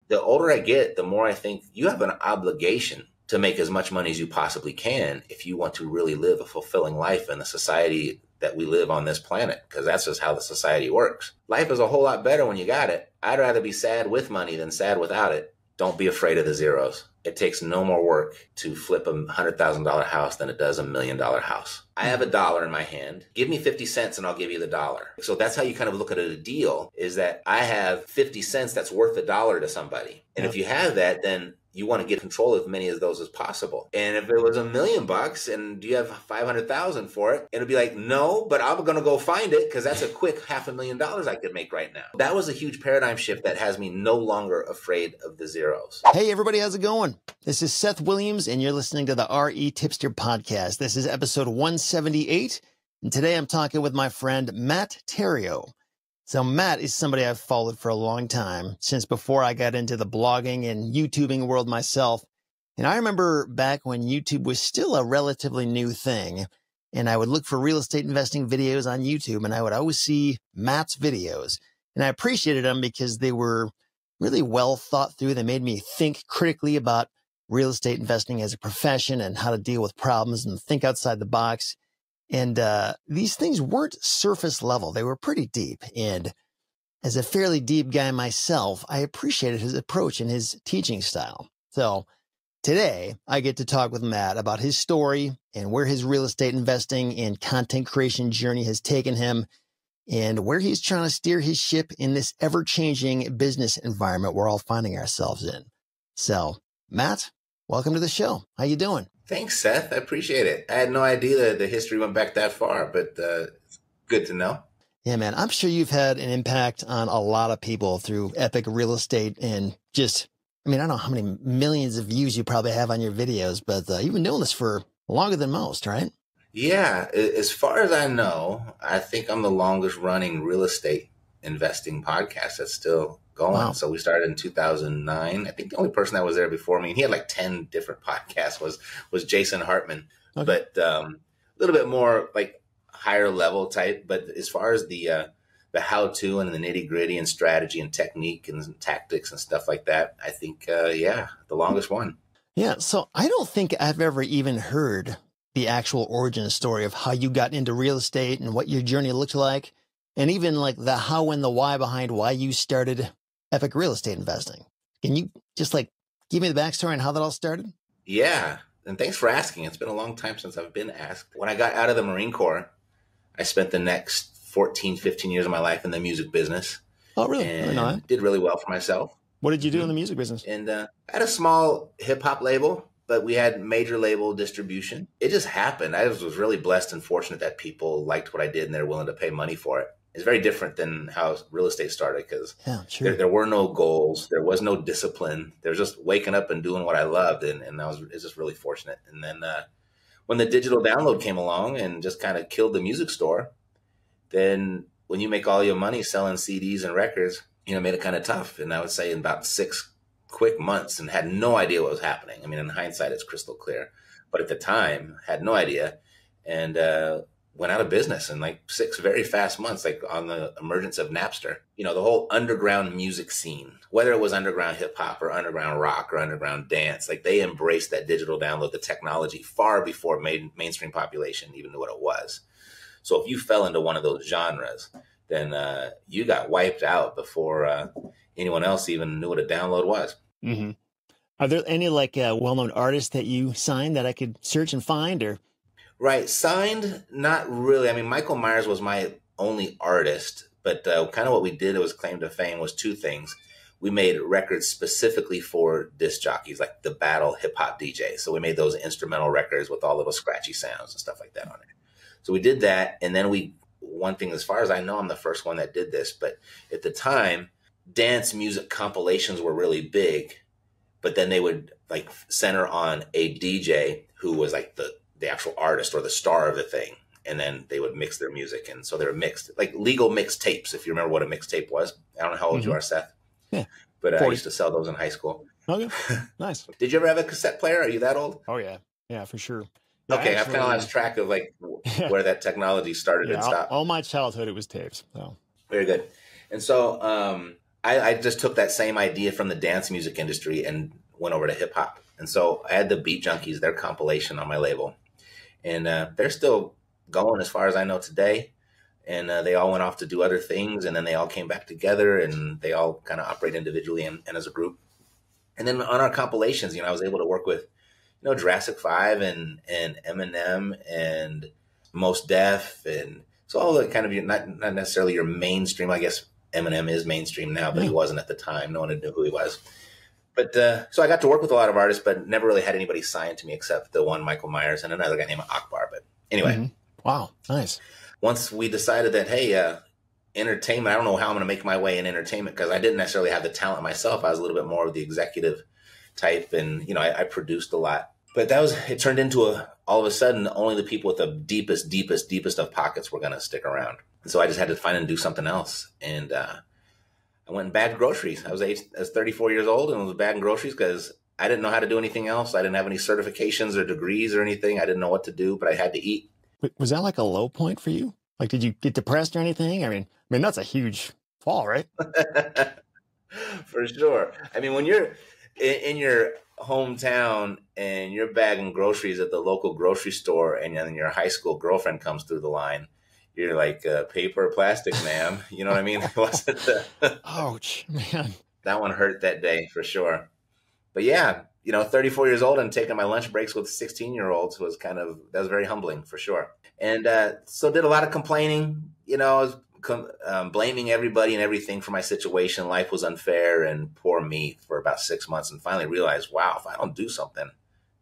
the older I get, the more I think you have an obligation to make as much money as you possibly can if you want to really live a fulfilling life in the society that we live on this planet, because that's just how the society works. Life is a whole lot better when you got it. I'd rather be sad with money than sad without it. Don't be afraid of the zeros. It takes no more work to flip a $100,000 house than it does $1 million house. I have $1 in my hand. Give me 50 cents and I'll give you the dollar. So that's how you kind of look at a deal, is that I have 50 cents that's worth $1 to somebody. And if you have that, then you want to get control of as many of those as possible. And if it was $1 million and you have 500,000 for it, it'll be like, no, but I'm going to go find it because that's a quick $500,000 I could make right now. That was a huge paradigm shift that has me no longer afraid of the zeros. Hey, everybody, how's it going? This is Seth Williams, and you're listening to the REtipster podcast. This is episode 178, and today I'm talking with my friend Matt Theriault. So Matt is somebody I've followed for a long time, since before I got into the blogging and YouTubing world myself. And I remember back when YouTube was still a relatively new thing, and I would look for real estate investing videos on YouTube, and I would always see Matt's videos. And I appreciated them because they were really well thought through. They made me think critically about real estate investing as a profession and how to deal with problems and think outside the box. And these things weren't surface level. They were pretty deep. And as a fairly deep guy myself, I appreciated his approach and his teaching style. So today I get to talk with Matt about his story and where his real estate investing and content creation journey has taken him, and where he's trying to steer his ship in this ever-changing business environment we're all finding ourselves in. So, Matt, welcome to the show. How you doing? Thanks, Seth. I appreciate it. I had no idea that the history went back that far, but it's good to know. Yeah, man. I'm sure you've had an impact on a lot of people through epic real estate and just, I don't know how many millions of views you probably have on your videos, but you've been doing this for longer than most, right? Yeah. As far as I know, I think I'm the longest running real estate investing podcast that's still going. Wow. So we started in 2009. I think the only person that was there before me, and he had like 10 different podcasts, was Jason Hartman. Okay. But a little bit more like higher level type. But as far as the how-to and the nitty-gritty and strategy and technique and tactics and stuff like that, I think, the longest one. Yeah. So I don't think I've ever even heard the actual origin story of how you got into real estate and what your journey looked like, and even like the how and the why behind why you started epic real estate investing. Can you just like give me the backstory on how that all started? Yeah. And thanks for asking. It's been a long time since I've been asked. When I got out of the Marine Corps, I spent the next 14, 15 years of my life in the music business. Oh, really? And did really well for myself. What did you do in the music business? And I had a small hip hop label, but we had major label distribution. It just happened. I was really blessed and fortunate that people liked what I did and they're willing to pay money for it. It's very different than how real estate started, because there were no goals. There was no discipline. There was just waking up and doing what I loved. And it's just really fortunate. And then when the digital download came along and just kind of killed the music store, then when you make all your money selling CDs and records, it made it kind of tough. And I would say in about 6 quick months, and had no idea what was happening. In hindsight, it's crystal clear. But at the time, had no idea. And went out of business in like 6 very fast months, like on the emergence of Napster. The whole underground music scene, whether it was underground hip hop or underground rock or underground dance, like they embraced that digital download, the technology, far before mainstream population even knew what it was. So if you fell into one of those genres, then you got wiped out before anyone else even knew what a download was. Mm-hmm. Are there any like well-known artists that you signed that I could search and find, or? Right. Signed, not really. Michael Myers was my only artist, but kind of what we did, it was claim to fame, was 2 things. We made records specifically for disc jockeys, like the battle hip hop DJ. So we made those instrumental records with all little scratchy sounds and stuff like that on it. So we did that. And then one thing, as far as I know, I'm the first one that did this, but at the time, dance music compilations were really big, but then they would like center on a DJ who was like the actual artist or the star of the thing. And then they would mix their music. And so they were mixed, like legal mixed tapes, if you remember what a mixtape was. I don't know how old you are, Seth. Yeah. But I used to sell those in high school. Okay. Nice. Did you ever have a cassette player? Are you that old? Oh, yeah. Yeah, for sure. Yeah, okay. I've kind of lost track of like where that technology started and stopped. All my childhood, it was tapes. So. Very good. And so I just took that same idea from the dance music industry and went over to hip hop. And so I had the Beat Junkies, their compilation on my label. And they're still going as far as I know today. And they all went off to do other things. And then they all came back together and they all kind of operate individually and as a group. And then on our compilations, I was able to work with, Jurassic 5 and Eminem and Most Def. And so all the kind of not necessarily your mainstream. I guess Eminem is mainstream now, but he wasn't at the time. No one knew who he was. But so I got to work with a lot of artists, but never really had anybody signed to me except the one Michael Myers and another guy named Akbar. But anyway. Wow, nice. Once we decided that, hey, entertainment, I don't know how I'm going to make my way in entertainment because I didn't necessarily have the talent myself. I was a little bit more of the executive type and, I produced a lot. But it turned into all of a sudden, only the people with the deepest of pockets were going to stick around. And so I just had to find and do something else. And I went and bagged groceries. I was 34 years old and was bagging groceries because I didn't know how to do anything else. I didn't have any certifications or degrees or anything. I didn't know what to do, but I had to eat. Was that like a low point for you? Like, did you get depressed or anything? I mean, that's a huge fall, right? For sure. I mean, when you're in your hometown and you're bagging groceries at the local grocery store and then your high school girlfriend comes through the line, you're like, paper or plastic, ma'am. You know what I mean? It wasn't ouch, man. That one hurt that day for sure. But yeah, 34 years old and taking my lunch breaks with 16-year-olds that was very humbling for sure. And so did a lot of complaining, I was blaming everybody and everything for my situation. Life was unfair and poor me for about 6 months and finally realized, wow, if I don't do something,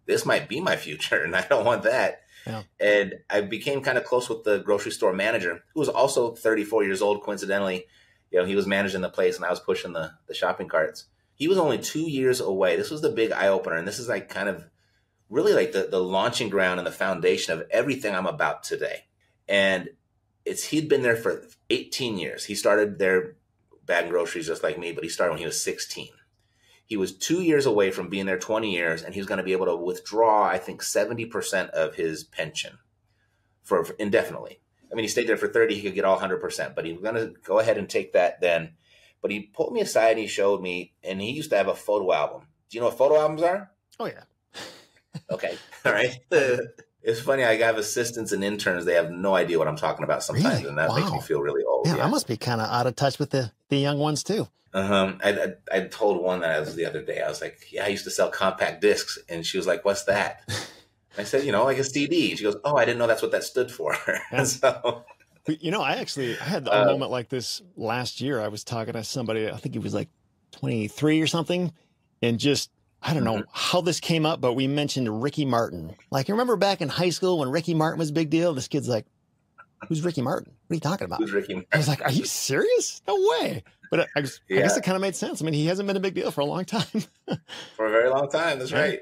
this might be my future and I don't want that. Yeah. And I became kind of close with the grocery store manager who was also 34 years old. Coincidentally, he was managing the place and I was pushing the shopping carts. He was only 2 years away. This was the big eye opener. And this is like kind of really like the launching ground and the foundation of everything I'm about today. And he'd been there for 18 years. He started there bagging groceries just like me, but he started when he was 16. He was 2 years away from being there 20 years, and he was going to be able to withdraw, I think, 70% of his pension for indefinitely. I mean, he stayed there for 30, he could get all 100%, but he was going to go ahead and take that then. But he pulled me aside and he showed me, and he used to have a photo album. Do you know what photo albums are? Oh, yeah. Okay. All right. It's funny. I have assistants and interns. They have no idea what I'm talking about sometimes. Really? And that makes me feel really old. Yeah, I must be kind of out of touch with the young ones too. I told one that I was the other day. I was like, yeah, I used to sell compact discs. And she was like, what's that? I said, like a CD. She goes, oh, I didn't know that's what that stood for. And so... I had a moment like this last year. I was talking to somebody, I think he was like 23 or something, and just, I don't know how this came up, but we mentioned Ricky Martin. Like, you remember back in high school when Ricky Martin was a big deal? This kid's like, who's Ricky Martin? What are you talking about? Who's Ricky Martin? I was like, are you serious? No way. But I guess it kind of made sense. I mean, he hasn't been a big deal for a long time. For a very long time. That's right.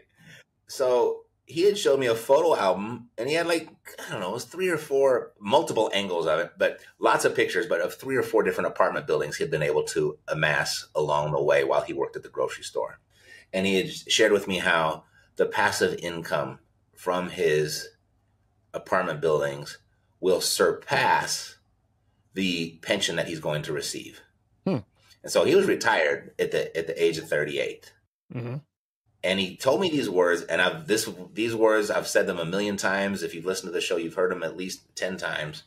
So he had showed me a photo album and he had it was 3 or 4 multiple angles of it, but lots of pictures, but of 3 or 4 different apartment buildings he'd been able to amass along the way while he worked at the grocery store. And he had shared with me how the passive income from his apartment buildings will surpass the pension that he's going to receive. And so he was retired at the age of 38. Mm-hmm. And he told me these words, and these words, I've said them a million times. If you've listened to the show, you've heard them at least 10 times.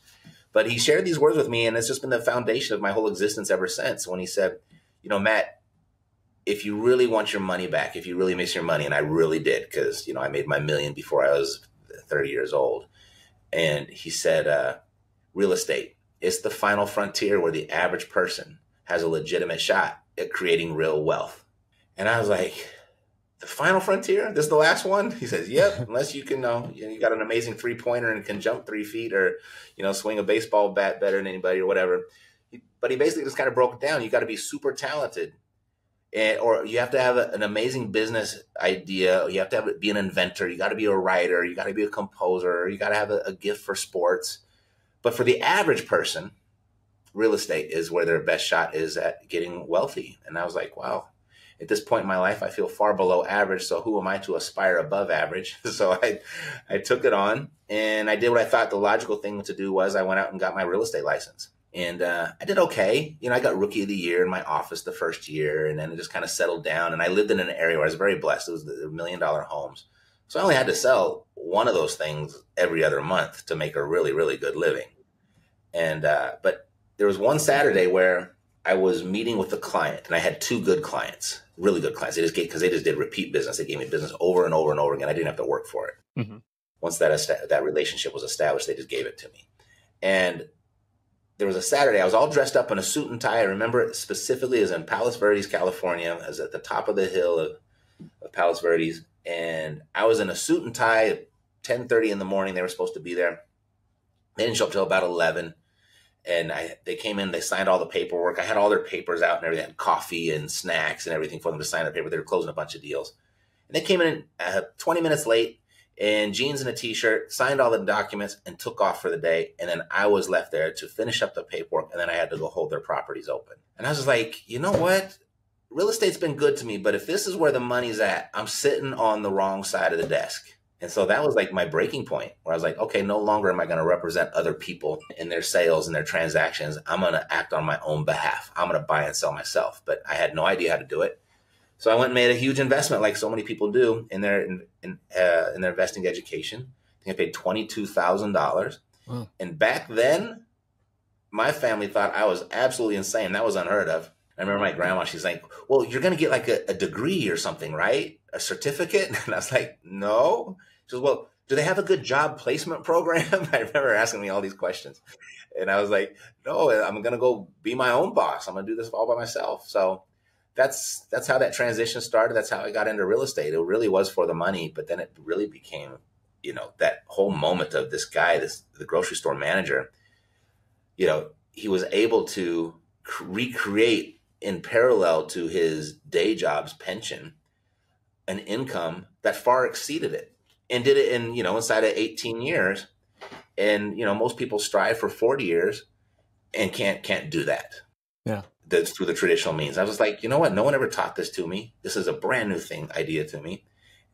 But he shared these words with me, and it's just been the foundation of my whole existence ever since. When he said, Matt, if you really want your money back, if you really miss your money, and I really did, because, I made my million before I was 30 years old. And he said, real estate, it's the final frontier where the average person has a legitimate shot at creating real wealth. And I was like... The final frontier? This is the last one? He says, yep, unless you can, you got an amazing 3-pointer and can jump 3 feet or, swing a baseball bat better than anybody or whatever. But he basically just kind of broke it down. You got to be super talented or you have to have an amazing business idea. You have to be an inventor. You got to be a writer. You got to be a composer. You got to have a gift for sports. But for the average person, real estate is where their best shot is at getting wealthy. And I was like, wow. At this point in my life, I feel far below average. So who am I to aspire above average? So I took it on and I did what I thought the logical thing to do was I went out and got my real estate license. And I did okay. I got rookie of the year in my office the first year, and then it just kind of settled down. And I lived in an area where I was very blessed. It was the $1 million homes. So I only had to sell one of those things every other month to make a really, really good living. And but there was one Saturday where I was meeting with a client, and I had two good clients, really good clients. Because they just did repeat business. They gave me business over and over and over again. I didn't have to work for it. Mm-hmm. Once that relationship was established, they just gave it to me. And there was a Saturday, I was all dressed up in a suit and tie. I remember it specifically. It was in Palos Verdes, California. I was at the top of the hill of Palos Verdes. And I was in a suit and tie at 10:30 in the morning. They were supposed to be there. They didn't show up till about 11. And they came in, they signed all the paperwork. I had all their papers out and everything. I had coffee and snacks and everything for them to sign the paper. They were closing a bunch of deals. And they came in 20 minutes late in jeans and a t-shirt, signed all the documents, and took off for the day. And then I was left there to finish up the paperwork, and then I had to go hold their properties open. And I was just like, you know what? Real estate's been good to me, but if this is where the money's at, I'm sitting on the wrong side of the desk. And so that was like my breaking point, where I was like, okay, no longer am I going to represent other people in their sales and their transactions. I'm going to act on my own behalf. I'm going to buy and sell myself. But I had no idea how to do it. So I went and made a huge investment, like so many people do, in their investing education. I think I paid $22,000. Wow. And back then, my family thought I was absolutely insane. That was unheard of. I remember my grandma, she's like, well, you're going to get like a degree or something, right? A certificate? And I was like, no. She goes, well, do they have a good job placement program? I remember her asking me all these questions. And I was like, no, I'm going to go be my own boss. I'm going to do this all by myself. So that's how that transition started. That's how I got into real estate. It really was for the money, but then it really became, that whole moment of this guy, the grocery store manager, he was able to recreate in parallel to his day job's pension an income that far exceeded it, and did it in, inside of 18 years. And, most people strive for 40 years and can't do that. Yeah. That's through the traditional means. I was like, you know what? No one ever taught this to me. This is a brand new idea to me.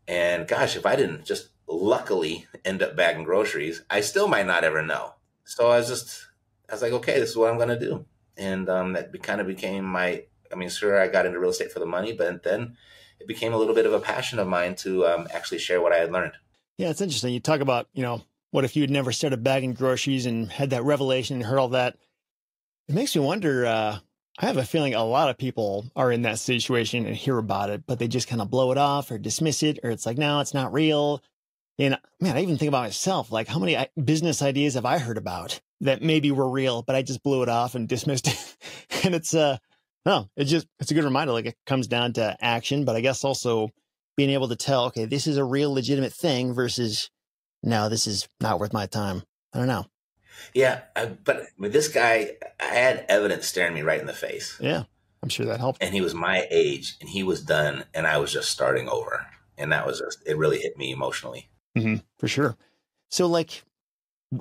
And gosh, if I didn't just luckily end up bagging groceries, I still might not ever know. So I was like, okay, this is what I'm going to do. And that kind of became sure, I got into real estate for the money, but then it became a little bit of a passion of mine to actually share what I had learned. Yeah, it's interesting. You talk about, what if you had never started bagging groceries and had that revelation and heard all that? It makes me wonder, I have a feeling a lot of people are in that situation and hear about it, but they just kind of blow it off or dismiss it, or it's like, no, it's not real. And man, I even think about myself, like how many business ideas have I heard about that maybe were real, but I just blew it off and dismissed it. And it's a good reminder. Like it comes down to action, but I guess also being able to tell, okay, this is a real legitimate thing versus, no, this is not worth my time. I don't know. Yeah, but with this guy, I had evidence staring me right in the face. Yeah, I'm sure that helped. And he was my age, and he was done, and I was just starting over. And that was it really hit me emotionally. Mm-hmm, for sure. So, like,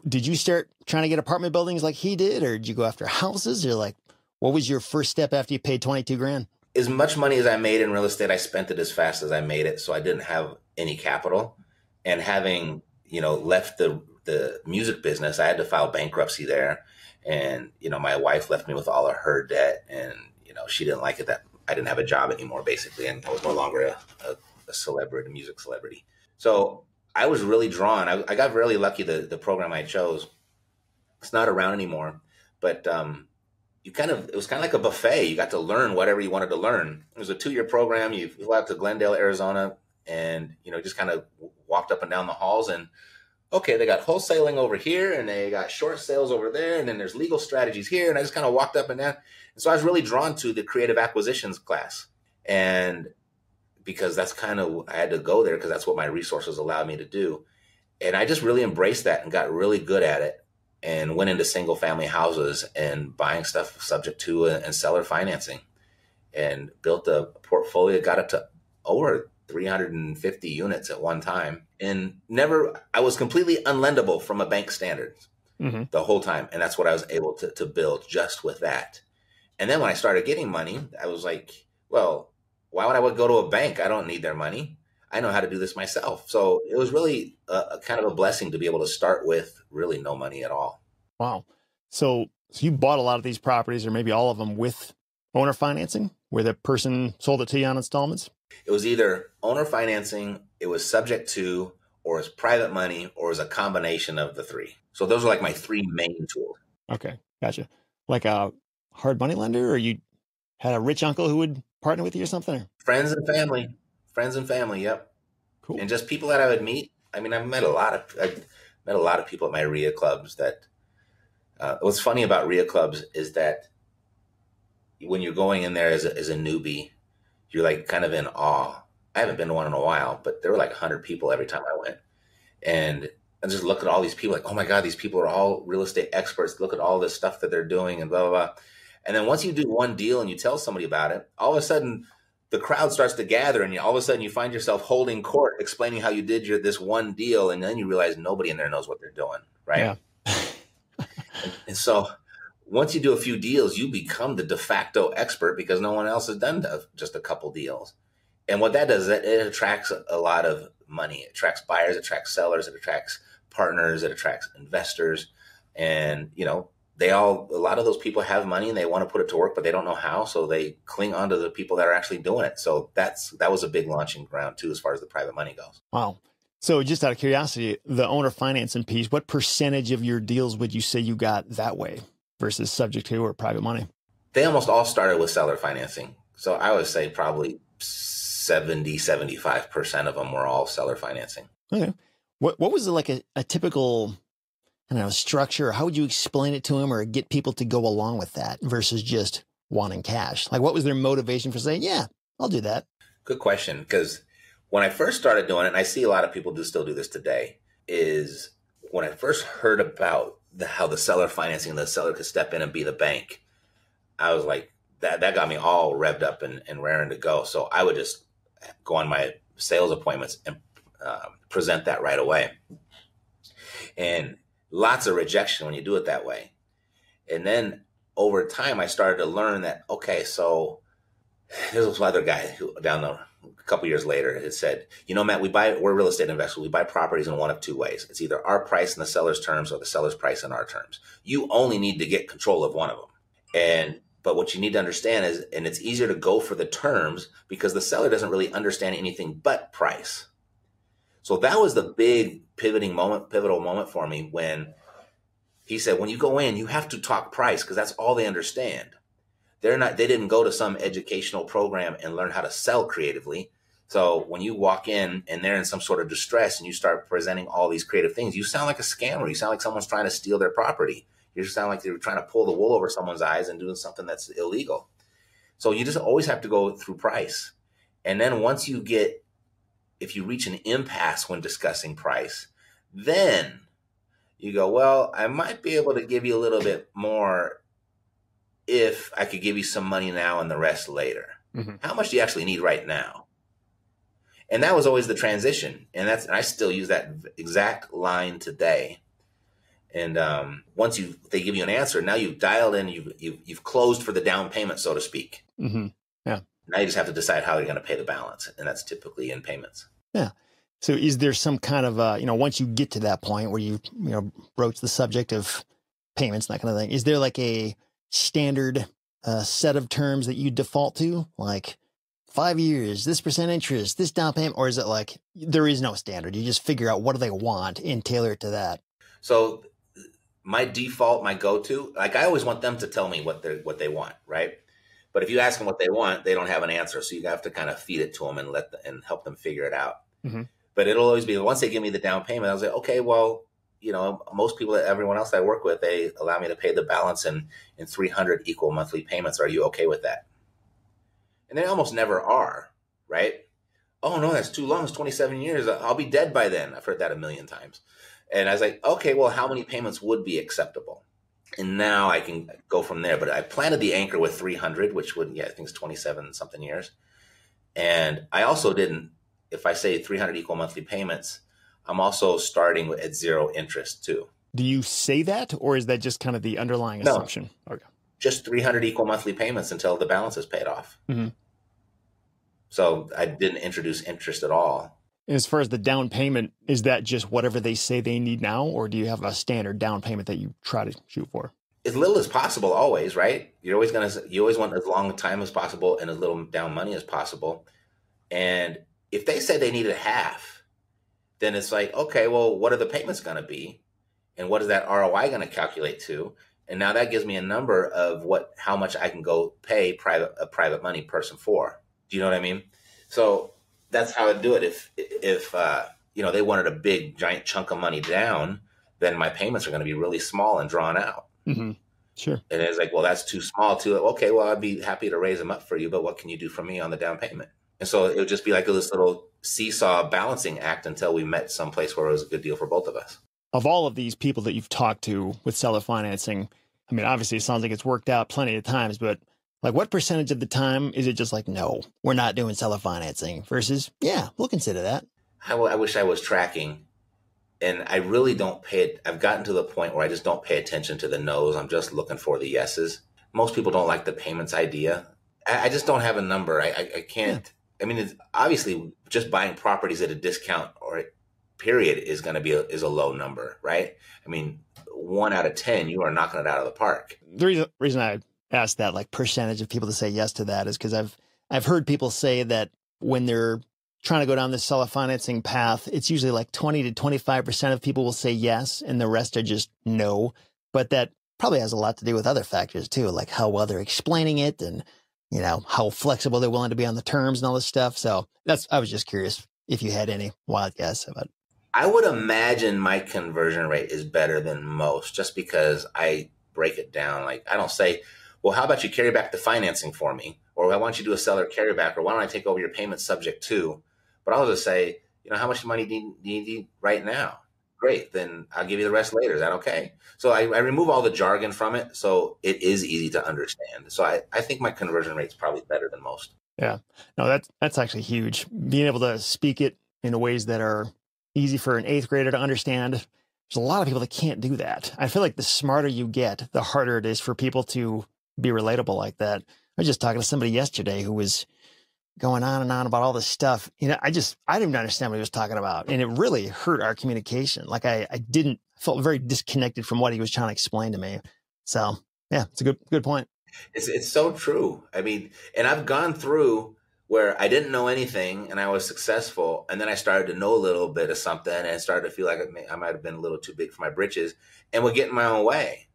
did you start trying to get apartment buildings like he did, or did you go after houses, or like, what was your first step after you paid 22 grand? As much money as I made in real estate, I spent it as fast as I made it, so I didn't have any capital. And having, left the music business, I had to file bankruptcy there. And, my wife left me with all of her debt, and, she didn't like it that I didn't have a job anymore, basically. And I was no longer a celebrity, a music celebrity. So I was really drawn. I got really lucky. The program I chose, it's not around anymore, but, it was kind of like a buffet. You got to learn whatever you wanted to learn. It was a 2-year program. You flew out to Glendale, Arizona, and, just kind of walked up and down the halls, and okay, they got wholesaling over here, and they got short sales over there, and then there's legal strategies here. And I just kind of walked up and down. And so I was really drawn to the creative acquisitions class. And because that's kind of, I had to go there because that's what my resources allowed me to do. And I just really embraced that and got really good at it, and went into single family houses and buying stuff subject to and seller financing, and built a portfolio, got it to over 350 units at one time. And I was completely unlendable from a bank standard the whole time. And that's what I was able to build just with that. And then when I started getting money, I was like, well, why would I go to a bank? I don't need their money. I know how to do this myself. So it was really a kind of a blessing to be able to start with really no money at all. Wow. So So you bought a lot of these properties, or maybe all of them, with owner financing, where the person sold it to you on installments? It was either owner financing, it was subject to, or it's private money, or it's a combination of the three. So those are like my three main tools. Okay, gotcha. Like a hard money lender, or you had a rich uncle who would partner with you or something? Or? Friends and family. Yep. Cool. And just people that I would meet. I mean, I've met a lot of people at my REIA clubs that, what's funny about REIA clubs is that when you're going in there as a newbie, you're like kind of in awe. I haven't been to one in a while, but there were like 100 people every time I went. And I just look at all these people like, oh my God, these people are all real estate experts. Look at all this stuff that they're doing and blah, blah, blah. And then once you do one deal and you tell somebody about it, all of a sudden the crowd starts to gather, and all of a sudden you find yourself holding court, explaining how you did this one deal. And then you realize nobody in there knows what they're doing. Right. Yeah. and so once you do a few deals, you become the de facto expert because no one else has done just a couple deals. And what that does is it attracts a lot of money. It attracts buyers, it attracts sellers, it attracts partners, it attracts investors. And, a lot of those people have money and they want to put it to work, but they don't know how. So they cling onto the people that are actually doing it. So that was a big launching ground too, as far as the private money goes. Wow. So just out of curiosity, the owner financing piece, what percentage of your deals would you say you got that way versus subject to or private money? They almost all started with seller financing. So I would say probably 75% of them were all seller financing. Okay. What was like a typical, structure? How would you explain it to them or get people to go along with that versus just wanting cash? Like, what was their motivation for saying, yeah, I'll do that? Good question. Because when I first started doing it, and I see a lot of people still do this today, is when I first heard about how the seller financing, the seller could step in and be the bank, I was like, that got me all revved up and raring to go. So I would just go on my sales appointments and present that right away. And lots of rejection when you do it that way. And then over time, I started to learn that, okay, so there's this other guy who a couple years later had said, Matt, we're real estate investors. We buy properties in one of two ways. It's either our price in the seller's terms or the seller's price in our terms. You only need to get control of one of them. But what you need to understand is, and it's easier to go for the terms because the seller doesn't really understand anything but price. So that was the big pivotal moment for me when he said, when you go in, you have to talk price because that's all they understand. They didn't go to some educational program and learn how to sell creatively. So when you walk in and they're in some sort of distress and you start presenting all these creative things, you sound like a scammer. You sound like someone's trying to steal their property. You sound like they're trying to pull the wool over someone's eyes and doing something that's illegal. So you just always have to go through price. And then if you reach an impasse when discussing price, then you go, well, I might be able to give you a little bit more if I could give you some money now and the rest later. Mm-hmm. How much do you actually need right now? And that was always the transition. And I still use that exact line today. And once they give you an answer, now you've dialed in, you've closed for the down payment, so to speak. Mm-hmm. Yeah. Now you just have to decide how you're going to pay the balance, and that's typically in payments. Yeah. So is there some kind of once you get to that point where you broach the subject of payments, that kind of thing, is there like a standard set of terms that you default to, like 5 years, this % interest, this down payment, or is it like there is no standard? You just figure out what do they want and tailor it to that. So my default, my go-to, like I always want them to tell me what they want, right? But if you ask them what they want, they don't have an answer. So you have to kind of feed it to them and help them figure it out. Mm-hmm. But it'll always be, once they give me the down payment, I'll say, okay, well, most people, everyone else that I work with, they allow me to pay the balance in 300 equal monthly payments. Are you okay with that? And they almost never are, right? Oh no, that's too long. It's 27 years. I'll be dead by then. I've heard that a million times. And I was like, okay, well, how many payments would be acceptable? And now I can go from there. But I planted the anchor with 300, which I think it's 27 something years. And I also didn't, if I say 300 equal monthly payments, I'm also starting at zero interest too. Do you say that, or is that just kind of the underlying assumption? Okay. Just 300 equal monthly payments until the balance is paid off. Mm-hmm. So I didn't introduce interest at all. And as far as the down payment, is that just whatever they say they need now, or do you have a standard down payment that you try to shoot for? as little as possible always, right? You always want as long time as possible and as little down money as possible. And if they said they needed half, then it's like, okay, well, what are the payments going to be? And what is that ROI going to calculate to? And now that gives me a number of how much I can go pay a private money person for. Do you know what I mean? So that's how I do it. If they wanted a big giant chunk of money down, then my payments are going to be really small and drawn out. Mm-hmm. Sure. And it's like, well, that's too small too. Okay, well, I'd be happy to raise them up for you, but what can you do for me on the down payment? And so it would just be like this little seesaw balancing act until we met someplace where it was a good deal for both of us. Of all of these people that you've talked to with seller financing, I mean, obviously it sounds like it's worked out plenty of times, but like what percentage of the time is it just like, no, we're not doing seller financing versus, yeah, we'll consider that? I wish I was tracking, and I really don't pay it. I've gotten to the point where I just don't pay attention to the no's. I'm just looking for the yeses. Most people don't like the payments idea. I just don't have a number. I can't. Yeah. I mean, it's obviously just buying properties at a discount or period is going to be is a low number, right? I mean, 1 out of 10, you are knocking it out of the park. The reason I asked that, like percentage of people to say yes to that, is because I've heard people say that when they're trying to go down this seller financing path, it's usually like 20 to 25% of people will say yes, and the rest are just no. But that probably has a lot to do with other factors too, like how well they're explaining it and, you know, how flexible they're willing to be on the terms and all this stuff. So I was just curious if you had any wild guess about it. I would imagine my conversion rate is better than most just because I break it down. Like I don't say, well, how about you carry back the financing for me? Or why don't you do a seller carryback? Or why don't I take over your payment subject to? But I'll just say, how much money do you need right now? Great, then I'll give you the rest later. Is that okay? So I remove all the jargon from it, so it is easy to understand. So I think my conversion rate's probably better than most. Yeah, no, that's actually huge. Being able to speak it in ways that are easy for an 8th grader to understand. There's a lot of people that can't do that. I feel like the smarter you get, the harder it is for people to be relatable like that. I was just talking to somebody yesterday who was going on and on about all this stuff. I didn't even understand what he was talking about. And it really hurt our communication. Like I felt very disconnected from what he was trying to explain to me. So yeah, it's a good point. It's so true. I mean, and I've gone through where I didn't know anything and I was successful. And then I started to know a little bit of something and started to feel like I might have been a little too big for my britches and would get in my own way.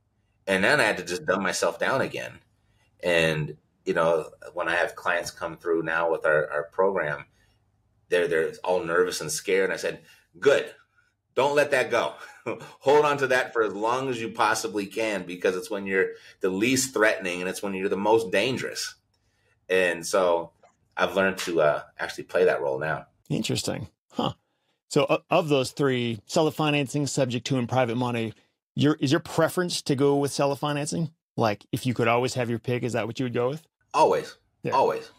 And then I had to just dumb myself down again. And, when I have clients come through now with our program, they're all nervous and scared. And I said, good, don't let that go. Hold on to that for as long as you possibly can, because it's when you're the least threatening and it's when you're the most dangerous. And so I've learned to actually play that role now. Interesting. Huh. So of those 3, seller financing, subject to, and private money, is your preference to go with seller financing? Like if you could always have your pick, is that what you would go with? Always. Yeah. Always.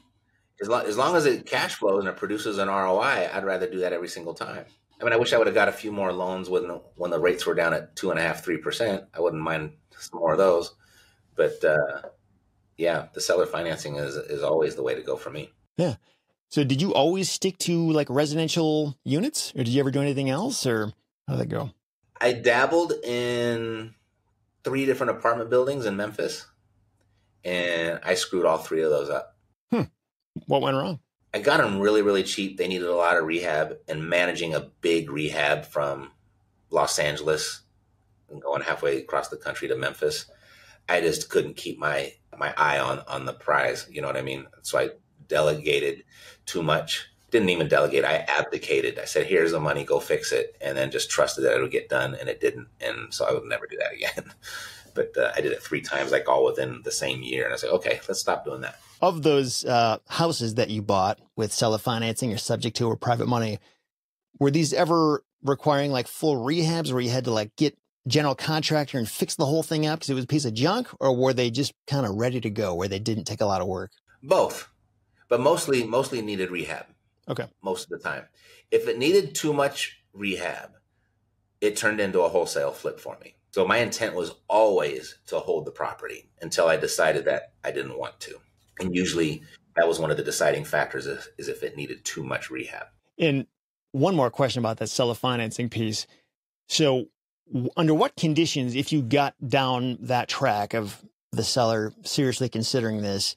As long as it cash flows and it produces an ROI, I'd rather do that every single time. I mean, I wish I would have got a few more loans when the rates were down at 2.5%, 3%. I wouldn't mind some more of those. But yeah, the seller financing is always the way to go for me. Yeah. So did you always stick to like residential units, or did you ever do anything else, or how did that go? I dabbled in 3 different apartment buildings in Memphis, and I screwed all 3 of those up. What went wrong? I got them really, really cheap. They needed a lot of rehab, and managing a big rehab from Los Angeles and going halfway across the country to Memphis, I just couldn't keep my eye on the prize. You know what I mean? So I delegated too much. Didn't even delegate. I abdicated. I said, here's the money, go fix it. And then just trusted that it would get done, and it didn't. And so I would never do that again. But I did it 3 times, like all within the same year. And I said, okay, let's stop doing that. Of those houses that you bought with seller financing or subject to or private money, were these ever requiring like full rehabs where you had to like get general contractor and fix the whole thing up because it was a piece of junk? Or were they just kind of ready to go where they didn't take a lot of work? Both, but mostly needed rehab. Okay. Most of the time. If it needed too much rehab, it turned into a wholesale flip for me. So my intent was always to hold the property until I decided that I didn't want to. And usually that was one of the deciding factors is if it needed too much rehab. And one more question about that seller financing piece. So under what conditions, if you got down that track of the seller seriously considering this,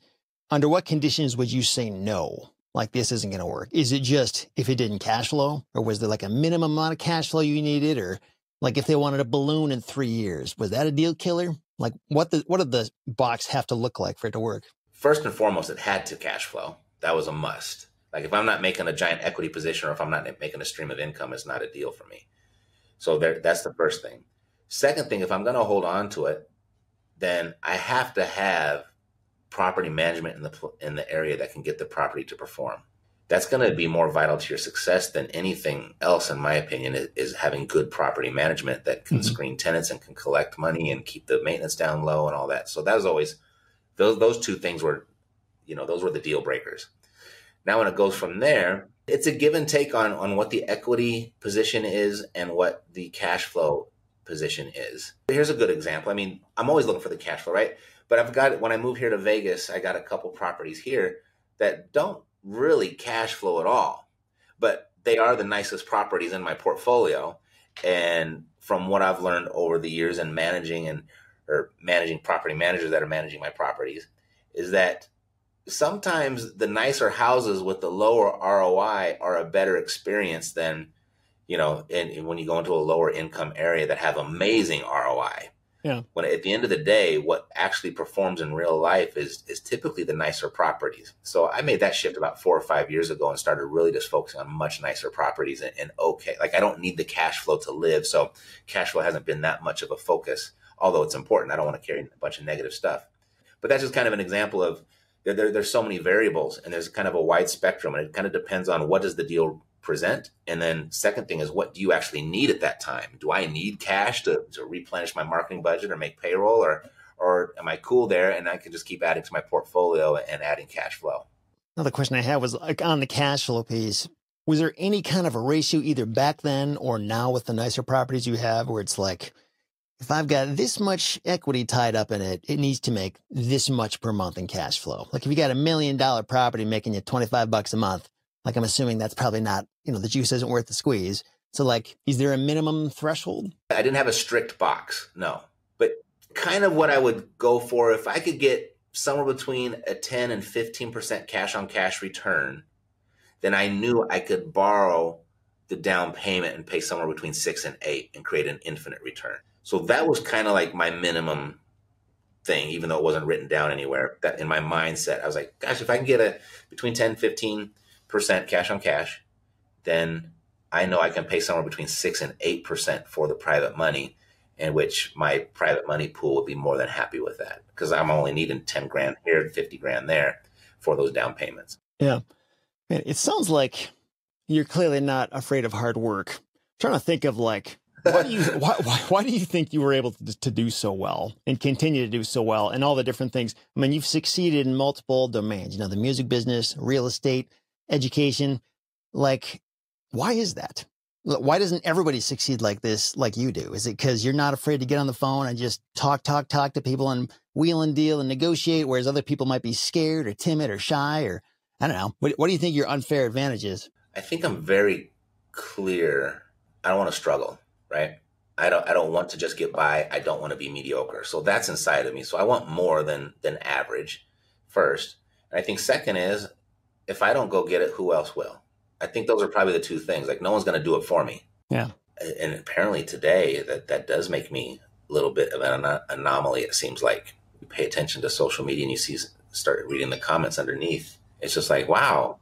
under what conditions would you say no? Like, this isn't going to work. Is it just if it didn't cash flow, or was there like a minimum amount of cash flow you needed, or like if they wanted a balloon in 3 years, was that a deal killer? Like, what did the box have to look like for it to work? First and foremost, it had to cash flow. That was a must. Like, if I'm not making a giant equity position, or if I'm not making a stream of income, it's not a deal for me. So that's the first thing. Second thing, if I'm going to hold on to it, then I have to have property management in the area that can get the property to perform. That's going to be more vital to your success than anything else, in my opinion, is having good property management that can screen tenants and can collect money and keep the maintenance down low and all that. So that was always, those two things were, those were the deal breakers. Now, when it goes from there, it's a give and take on what the equity position is and what the cash flow position is. Here's a good example. I mean, I'm always looking for the cash flow, right? But when I moved here to Vegas, I got a couple properties here that don't really cash flow at all, but they are the nicest properties in my portfolio. And from what I've learned over the years in managing property managers that are managing my properties, is that sometimes the nicer houses with the lower ROI are a better experience than, and when you go into a lower income area that have amazing ROI. Yeah. When at the end of the day, what actually performs in real life is typically the nicer properties. So I made that shift about 4 or 5 years ago and started really just focusing on much nicer properties and okay, like I don't need the cash flow to live. So cash flow hasn't been that much of a focus, although it's important. I don't want to carry a bunch of negative stuff. But that's just kind of an example of there's so many variables and there's kind of a wide spectrum, and it kind of depends on what does the deal present. And then second thing is, what do you actually need at that time? Do I need cash to replenish my marketing budget or make payroll, or am I cool there and I can just keep adding to my portfolio and adding cash flow? Another question I had was like on the cash flow piece, was there any kind of a ratio either back then or now with the nicer properties you have where it's like, if I've got this much equity tied up in it, it needs to make this much per month in cash flow? Like if you got $1 million property making you $25 a month, like I'm assuming that's probably not, the juice isn't worth the squeeze. So like, is there a minimum threshold? I didn't have a strict box, no. But kind of what I would go for, if I could get somewhere between a 10 and 15% cash on cash return, then I knew I could borrow the down payment and pay somewhere between 6 and 8 and create an infinite return. So that was kind of like my minimum thing, even though it wasn't written down anywhere. That in my mindset, I was like, gosh, if I can get between 10 and 15% cash on cash, then I know I can pay somewhere between 6 and 8% for the private money, in which my private money pool would be more than happy with that, because I'm only needing 10 grand here and 50 grand there for those down payments. Yeah. Man, it sounds like you're clearly not afraid of hard work. I'm trying to think of like, why do you think you were able to do so well and continue to do so well and all the different things? I mean, you've succeeded in multiple domains, the music business, real estate, education. Like, why is that? Why doesn't everybody succeed like this, like you do? Is it because you're not afraid to get on the phone and just talk to people and wheel and deal and negotiate, whereas other people might be scared or timid or shy, or I don't know. What do you think your unfair advantage is? I think I'm very clear. I don't want to struggle, right? I don't want to just get by. I don't want to be mediocre. So that's inside of me. So I want more than average first. And I think second is, if I don't go get it, who else will? I think those are probably the two things. Like, no one's going to do it for me. Yeah. And apparently today that does make me a little bit of an anomaly. It seems like you pay attention to social media and you start reading the comments underneath. It's just like, wow.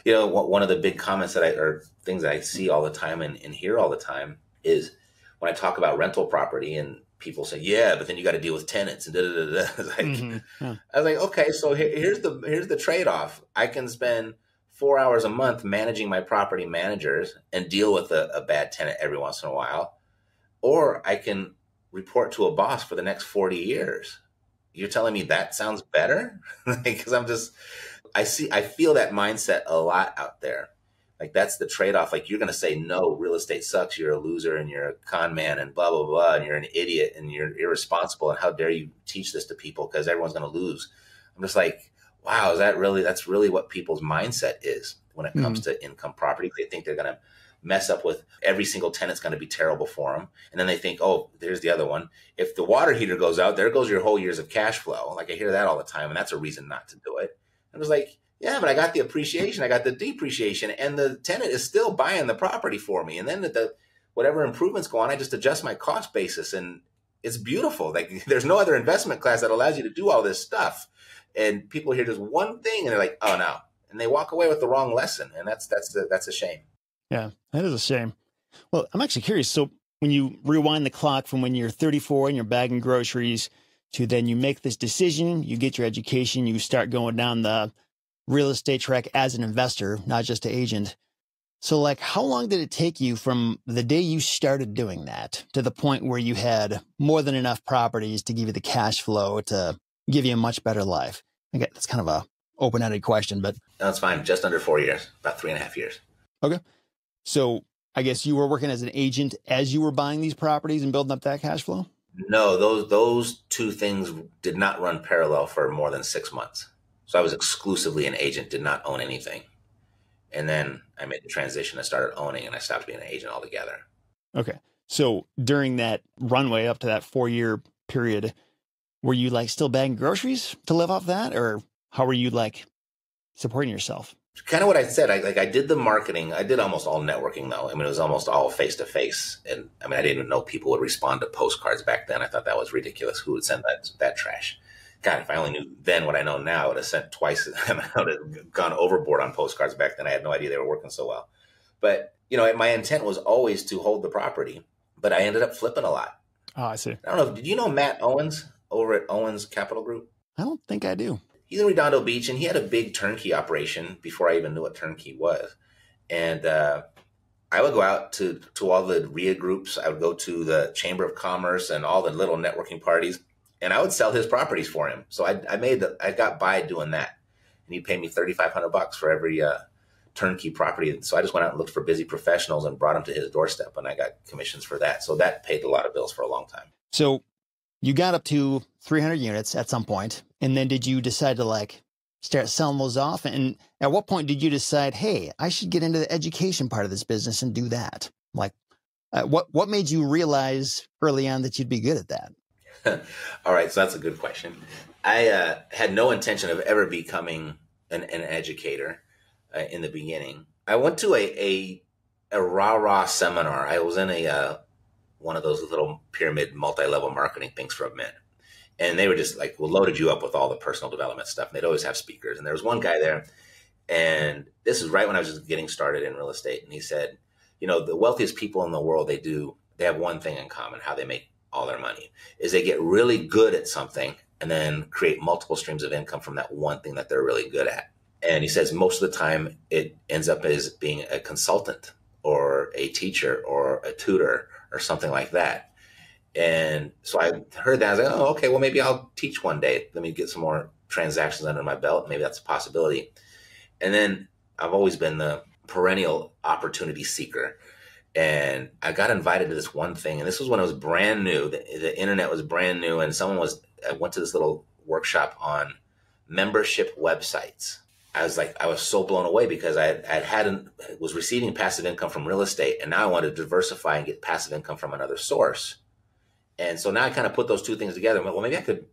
One of the big comments or things that I see all the time and hear all the time is when I talk about rental property and people say, yeah, but then you got to deal with tenants and da-da-da-da. I was like, okay, so here's the trade-off. I can spend 4 hours a month managing my property managers and deal with a bad tenant every once in a while, or I can report to a boss for the next 40 years. You're telling me that sounds better? Because I feel that mindset a lot out there. Like, that's the trade-off. Like, you're going to say, no, real estate sucks. You're a loser and you're a con man and blah, blah, blah. And you're an idiot and you're irresponsible. And how dare you teach this to people, because everyone's going to lose. I'm just like, wow, that's really what people's mindset is. when it comes to income property. They think they're going to mess up with every single tenant's going to be terrible for them. And then they think, oh, there's the other one. If the water heater goes out, there goes your whole years of cash flow. Like I hear that all the time. And that's a reason not to do it. And I was like, yeah, but I got the appreciation. I got the depreciation, and the tenant is still buying the property for me. And then whatever improvements go on, I just adjust my cost basis, and it's beautiful. Like there's no other investment class that allows you to do all this stuff. And people hear just one thing and they're like, oh no. And they walk away with the wrong lesson. And that's a shame. Yeah, that is a shame. Well, I'm actually curious. So when you rewind the clock from when you're 34 and you're bagging groceries to then you make this decision, you get your education, you start going down the real estate track as an investor, not just an agent. So like, how long did it take you from the day you started doing that to the point where you had more than enough properties to give you the cash flow to give you a much better life? Okay, that's kind of a open-ended question, but that's fine. Just under 4 years, about 3.5 years. Okay. So I guess you were working as an agent as you were buying these properties and building up that cash flow? No, those two things did not run parallel for more than 6 months. So I was exclusively an agent, did not own anything. And then I made the transition. I started owning and I stopped being an agent altogether. Okay. So during that runway up to that 4-year period, were you like still bagging groceries to live off that? Or how were you like supporting yourself? Kind of what I said. I did the marketing. I did almost all networking though. I mean, it was almost all face to face. And I mean, I didn't even know people would respond to postcards back then. I thought that was ridiculous. Who would send that trash? God, if I only knew then what I know now, I would have sent twice. I would have gone overboard on postcards back then. I had no idea they were working so well. But, my intent was always to hold the property, but I ended up flipping a lot. Oh, I see. I don't know. Did you know Matt Owens over at Owens Capital Group? I don't think I do. He's in Redondo Beach, and he had a big turnkey operation before I even knew what turnkey was. And I would go out to all the REIA groups. I would go to the Chamber of Commerce and all the little networking parties. And I would sell his properties for him. So I got by doing that. And he'd pay me $3,500 for every turnkey property. So I just went out and looked for busy professionals and brought them to his doorstep. And I got commissions for that. So that paid a lot of bills for a long time. So you got up to 300 units at some point. And then did you decide to like start selling those off? And at what point did you decide, hey, I should get into the education part of this business and do that? Like what made you realize early on that you'd be good at that? All right. So that's a good question. I had no intention of ever becoming an educator in the beginning. I went to a rah-rah seminar. I was in one of those little pyramid multi-level marketing things for a minute. And they were just like, well, loaded you up with all the personal development stuff. And they'd always have speakers. And there was one guy there. And this is right when I was just getting started in real estate. And he said, the wealthiest people in the world, they have one thing in common, how they make all their money, is they get really good at something and then create multiple streams of income from that one thing that they're really good at. And he says most of the time it ends up as being a consultant or a teacher or a tutor or something like that. And so I heard that. I was like, oh, okay, well, maybe I'll teach one day. Let me get some more transactions under my belt. Maybe that's a possibility. And then I've always been the perennial opportunity seeker. And I got invited to this one thing. And this was when it was brand new. The internet was brand new. And I went to this little workshop on membership websites. I was so blown away because was receiving passive income from real estate. And now I wanted to diversify and get passive income from another source. And so now I kind of put those two things together. Well, maybe I could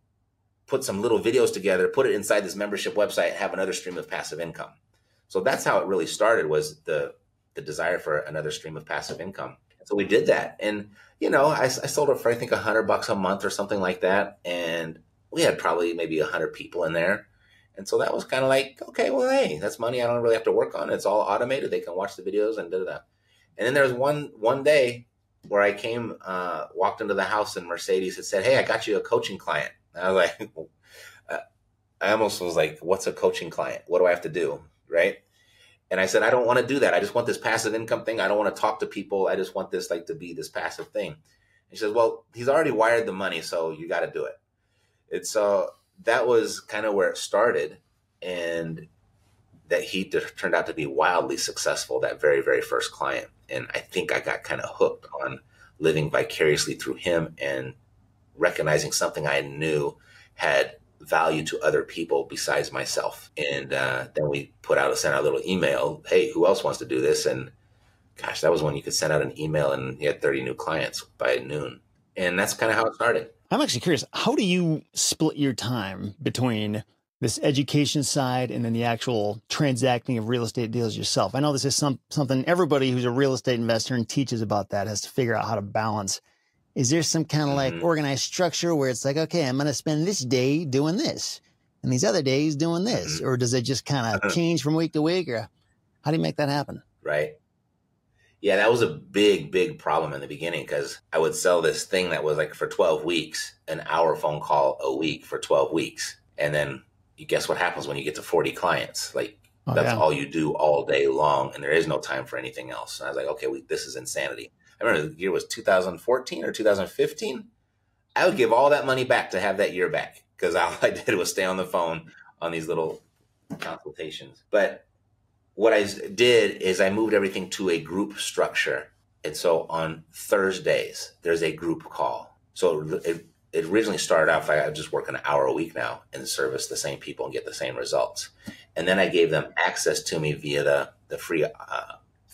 put some little videos together, put it inside this membership website and have another stream of passive income. So that's how it really started, was the desire for another stream of passive income. So we did that. And, I sold it for, I think, $100 a month or something like that. And we had probably maybe 100 people in there. And so that was kind of like, okay, well, hey, that's money I don't really have to work on. It's all automated. They can watch the videos and da-da-da. And then there was one day where I walked into the house and Mercedes had said, hey, I got you a coaching client. And I was like, I almost was like, what's a coaching client? What do I have to do? Right. And I said, I don't want to do that. I just want this passive income thing. I don't want to talk to people. I just want this to be this passive thing. And she says, well, he's already wired the money, so you got to do it. And so that was kind of where it started. And that he turned out to be wildly successful, that very, very first client. And I think I got kind of hooked on living vicariously through him and recognizing something I knew had value to other people besides myself. And then we sent out a little email. Hey, who else wants to do this? And gosh, that was when you could send out an email and you had 30 new clients by noon. And that's kind of how it started. I'm actually curious, how do you split your time between this education side and then the actual transacting of real estate deals yourself? I know this is something everybody who's a real estate investor and teaches about that has to figure out how to balance. Is there some kind of like organized structure where it's like, okay, I'm going to spend this day doing this and these other days doing this? Or does it just kind of change from week to week? Or how do you make that happen? Right. Yeah, that was a big, big problem in the beginning because I would sell this thing that was like for 12 weeks, an hour phone call a week for 12 weeks. And then you guess what happens when you get to 40 clients? Like that's all you do all day long. And there is no time for anything else. And I was like, okay, this is insanity. I remember the year was 2014 or 2015. I would give all that money back to have that year back because all I did was stay on the phone on these little consultations. But what I did is I moved everything to a group structure. And so on Thursdays, there's a group call. So it originally started off, I just work an hour a week now and service the same people and get the same results. And then I gave them access to me via the free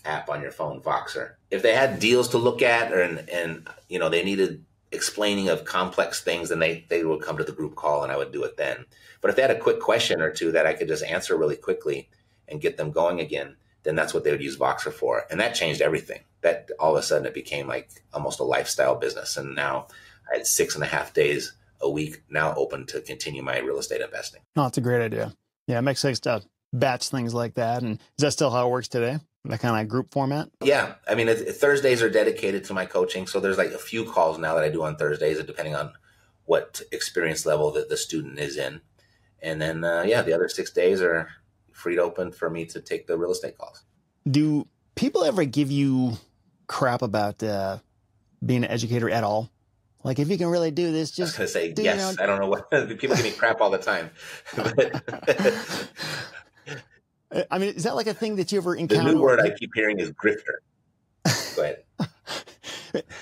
app on your phone, Voxer. If they had deals to look at and you know, they needed explaining of complex things, then they would come to the group call and I would do it then. But if they had a quick question or two that I could just answer really quickly and get them going again, then that's what they would use Voxer for. And that changed everything. That all of a sudden it became like almost a lifestyle business. And now I had 6.5 days a week now open to continue my real estate investing. No, that's a great idea. Yeah, it makes sense to batch things like that. And is that still how it works today? That kind of group format? Yeah. I mean, Thursdays are dedicated to my coaching. So there's like a few calls now that I do on Thursdays, depending on what experience level that the student is in. And then, the other 6 days are freed open for me to take the real estate calls. Do people ever give you crap about being an educator at all? Like, if you can really do this, just I was going to say, yes. I don't know what people give me crap all the time. I mean, is that like a thing that you ever encounter? The new word I keep hearing is grifter. Go ahead.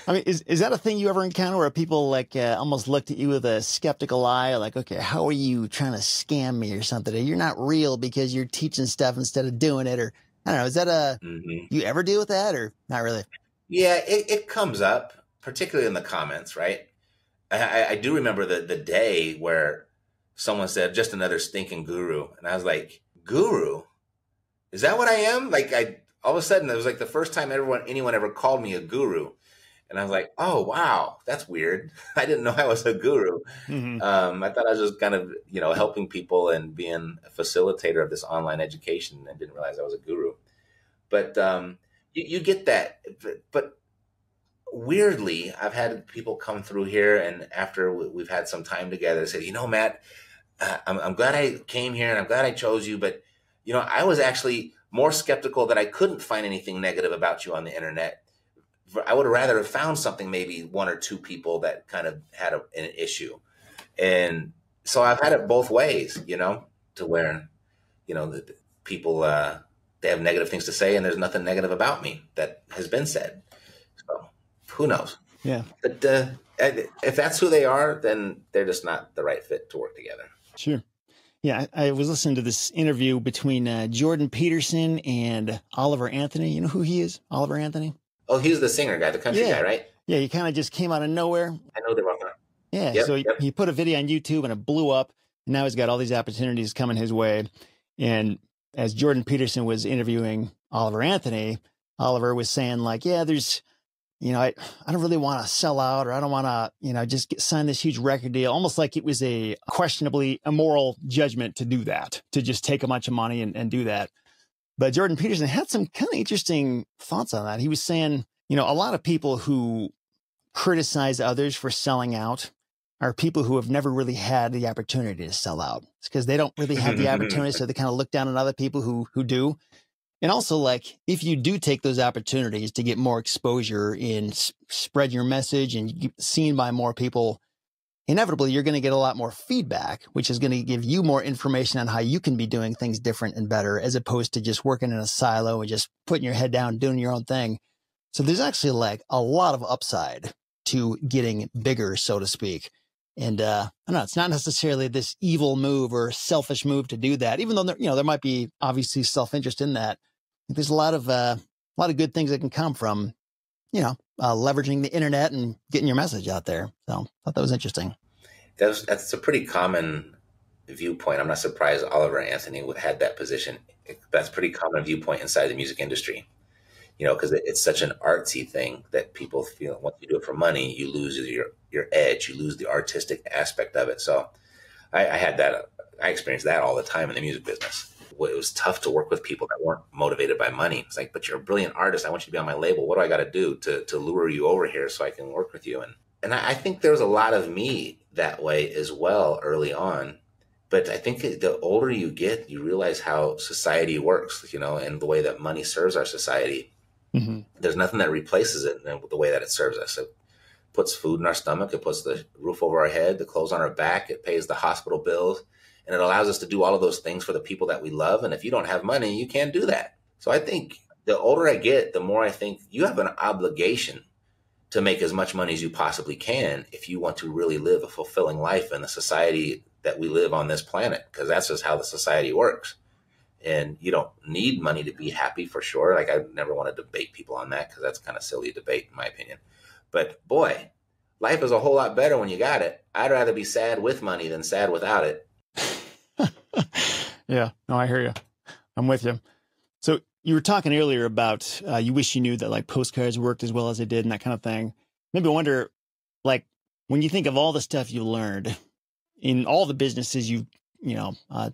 I mean, is that a thing you ever encounter where people like almost looked at you with a skeptical eye, like, okay, how are you trying to scam me or something? Or you're not real because you're teaching stuff instead of doing it, or I don't know. Is that you ever deal with that, or not really? Yeah, it comes up, particularly in the comments, right? I do remember the day where someone said, "Just another stinking guru," and I was like, "Guru? Is that what I am?" Like all of a sudden, it was like the first time anyone ever called me a guru. And I was like, oh, wow, that's weird. I didn't know I was a guru. I thought I was just kind of, helping people and being a facilitator of this online education and didn't realize I was a guru. But you get that. But weirdly, I've had people come through here and after we've had some time together say, Matt, I'm glad I came here and I'm glad I chose you. But, I was actually more skeptical that I couldn't find anything negative about you on the internet. I would rather have found something, maybe one or two people that kind of had an issue. And so I've had it both ways, to where, the people, they have negative things to say and there's nothing negative about me that has been said. So who knows? Yeah. But if that's who they are, then they're just not the right fit to work together. Sure. Yeah, I was listening to this interview between Jordan Peterson and Oliver Anthony. You know who he is, Oliver Anthony? Oh, he's the singer guy, the country guy, right? Yeah, he kind of just came out of nowhere. I know they're wrong. Yeah, so he put a video on YouTube and it blew up. And now he's got all these opportunities coming his way. And as Jordan Peterson was interviewing Oliver Anthony, Oliver was saying like, yeah, there's, I don't really want to sell out or I don't want to, just sign this huge record deal. Almost like it was a questionably immoral judgment to do that, to just take a bunch of money and do that. But Jordan Peterson had some kind of interesting thoughts on that. He was saying, a lot of people who criticize others for selling out are people who have never really had the opportunity to sell out. It's because they don't really have the opportunity. So they kind of look down on other people who do. And also, like, if you do take those opportunities to get more exposure and spread your message and get seen by more people, inevitably, you're going to get a lot more feedback, which is going to give you more information on how you can be doing things different and better, as opposed to just working in a silo and just putting your head down, doing your own thing. So there's actually like a lot of upside to getting bigger, so to speak. And I don't know, it's not necessarily this evil move or selfish move to do that, even though there might be obviously self-interest in that. I think there's a lot of good things that can come from, leveraging the internet and getting your message out there. So I thought that was interesting. That's a pretty common viewpoint. I'm not surprised Oliver Anthony had that position. That's a pretty common viewpoint inside the music industry, because it's such an artsy thing that people feel once you do it for money, you lose your edge, you lose the artistic aspect of it. So I had that. I experienced that all the time in the music business. It was tough to work with people that weren't motivated by money. It's like, but you're a brilliant artist. I want you to be on my label. What do I got to do to lure you over here so I can work with you? And I think there was a lot of me that way as well early on. But I think the older you get, you realize how society works, and the way that money serves our society. Mm-hmm. There's nothing that replaces it in the way that it serves us. It puts food in our stomach. It puts the roof over our head, the clothes on our back. It pays the hospital bills. And it allows us to do all of those things for the people that we love. And if you don't have money, you can't do that. So I think the older I get, the more I think you have an obligation to make as much money as you possibly can if you want to really live a fulfilling life in the society that we live on this planet, because that's just how the society works. And you don't need money to be happy, for sure. Like, I never want to debate people on that, because that's kind of silly debate in my opinion. But boy, life is a whole lot better when you got it. I'd rather be sad with money than sad without it. Yeah, no, I hear you. I'm with you. So you were talking earlier about you wish you knew that like postcards worked as well as they did and that kind of thing. Maybe I wonder, like, when you think of all the stuff you learned in all the businesses you've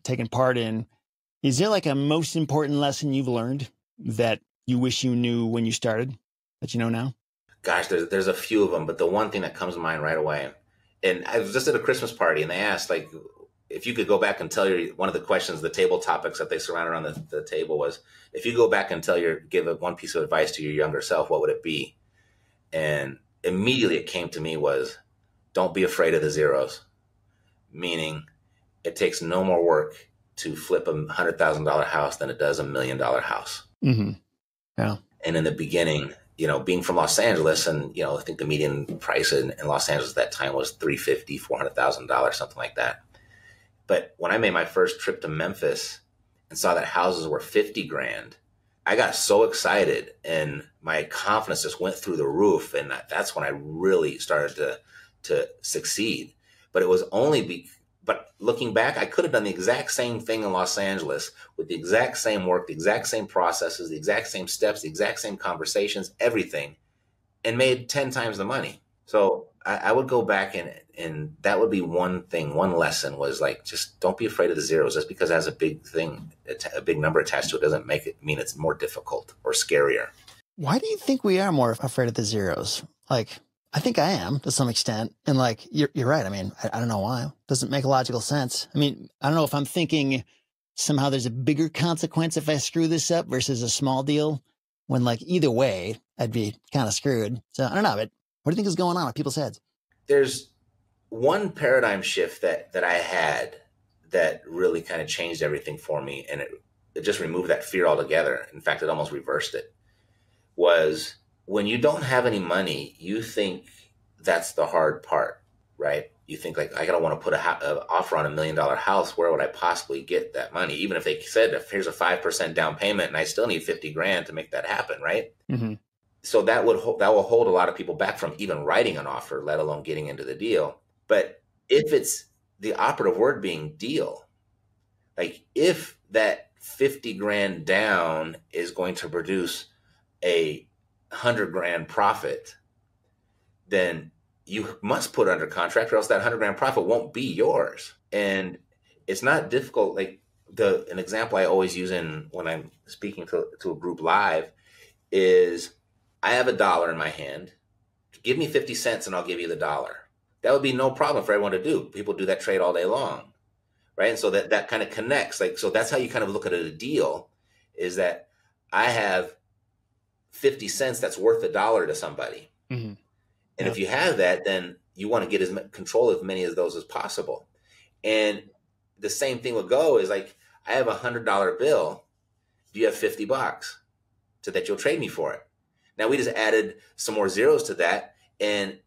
taken part in, is there like a most important lesson you've learned that you wish you knew when you started that you know now? Gosh, there's a few of them, but the one thing that comes to mind right away, and I was just at a Christmas party and they asked, like, if you could go back and tell one of the questions, the table topics that they surrounded around the table was, if you go back and give one piece of advice to your younger self, what would it be? And immediately it came to me was, don't be afraid of the zeros. Meaning, it takes no more work to flip $100,000 house than it does $1 million house. Mm-hmm. Yeah. And in the beginning, being from Los Angeles, and I think the median price in Los Angeles at that time was $350,000, $400,000, something like that. But when I made my first trip to Memphis and saw that houses were 50 grand, I got so excited and my confidence just went through the roof. And that's when I really started to succeed. But it was but looking back, I could have done the exact same thing in Los Angeles with the exact same work, the exact same processes, the exact same steps, the exact same conversations, everything, and made 10 times the money. So I would go back and that would be one thing, one lesson was like, just don't be afraid of the zeros. Just because it has a big thing, a big number attached to it doesn't make it mean it's more difficult or scarier. Why do you think we are more afraid of the zeros? Like, I think I am to some extent. And like, you're right. I mean, I don't know why. It doesn't make logical sense. I mean, I don't know if I'm thinking somehow there's a bigger consequence if I screw this up versus a small deal, when like either way, I'd be kind of screwed. So I don't know, but what do you think is going on with people's heads? There's one paradigm shift that I had that really kind of changed everything for me. And it just removed that fear altogether. In fact, it almost reversed it. Was when you don't have any money, you think that's the hard part, right? You think like, I don't want to put an offer on $1 million house. Where would I possibly get that money? Even if they said, if here's a 5% down payment and I still need 50 grand to make that happen, right? Mm-hmm. So that will hold a lot of people back from even writing an offer, let alone getting into the deal. But if it's the operative word being deal, like if that 50 grand down is going to produce a 100 grand profit, then you must put under contract, or else that 100 grand profit won't be yours. And it's not difficult. Like an example I always use when I'm speaking to a group live is, I have $1 in my hand. Give me 50 cents and I'll give you the $1. That would be no problem for everyone to do. People do that trade all day long, right? And so that kind of connects. Like, so that's how you kind of look at a deal, is that I have 50 cents that's worth $1 to somebody. Mm-hmm. And if you have that, then you want to get as control of many of those as possible. And the same thing would go is like, I have $100 bill. Do you have $50 so that you'll trade me for it? Now we just added some more zeros to that, and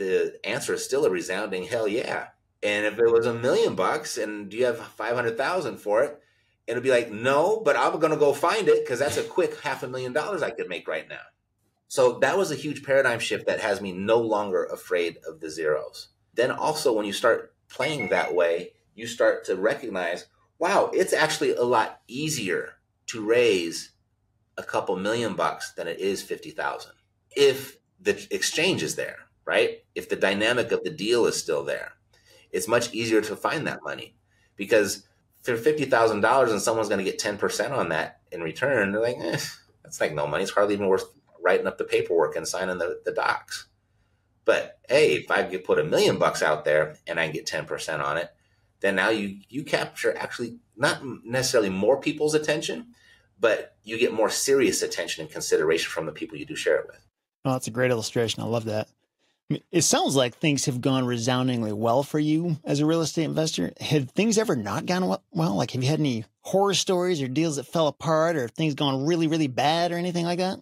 the answer is still a resounding hell yeah. And if it was $1,000,000 and do you have 500,000 for it? It'll be like, no, but I'm going to go find it because that's a quick $500,000 I could make right now. So that was a huge paradigm shift that has me no longer afraid of the zeros. Then also when you start playing that way, you start to recognize, wow, it's actually a lot easier to raise a couple $1,000,000 than it is 50,000. If the exchange is there, right? If the dynamic of the deal is still there, it's much easier to find that money because for $50,000 and someone's going to get 10% on that in return, they're like, that's like no money. It's hardly even worth writing up the paperwork and signing the docs. But hey, if I could put $1,000,000 out there and I get 10% on it, then now you capture actually not necessarily more people's attention, but you get more serious attention and consideration from the people you do share it with. Oh, that's a great illustration. I love that. I mean, it sounds like things have gone resoundingly well for you as a real estate investor. Have things ever not gone well? Like, have you had any horror stories or deals that fell apart or things gone really, really bad or anything like that?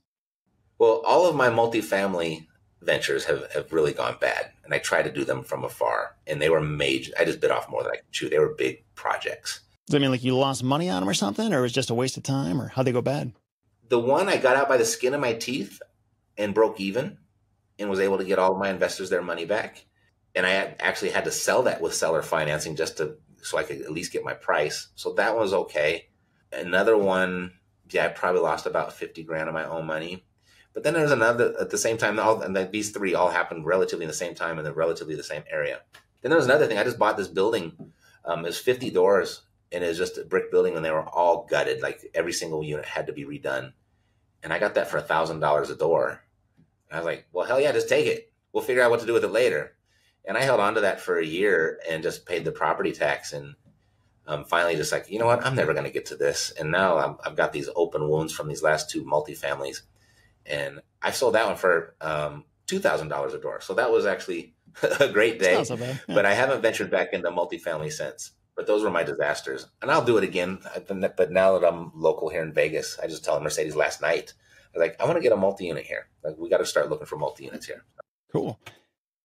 Well, all of my multifamily ventures have really gone bad, and I try to do them from afar, and they were major. I just bit off more than I could chew. They were big projects. Does that mean like you lost money on them or something, or it was just a waste of time, or how'd they go bad? The one I got out by the skin of my teeth and broke even and was able to get all of my investors their money back. And I actually had to sell that with seller financing so I could at least get my price. So that one was okay. Another one, yeah, I probably lost about 50 grand of my own money. But then there's another at the same time, these three all happened relatively in the same time in the relatively the same area. Then there was another thing. I just bought this building. It was 50 doors, and it was just a brick building, and they were all gutted. Like every single unit had to be redone. And I got that for $1,000 a door. And I was like, well, hell yeah, just take it. We'll figure out what to do with it later. And I held on to that for a year and just paid the property tax. And finally just like, you know what, I'm never going to get to this. And now I've got these open wounds from these last two multifamilies. And I sold that one for $2,000 a door. So that was actually a great day. So bad. Yeah. But I haven't ventured back into multifamily since. But those were my disasters. And I'll do it again. But now that I'm local here in Vegas, I just tell Mercedes last night, I was like, I want to get a multi-unit here. Like, we got to start looking for multi-units here. Cool.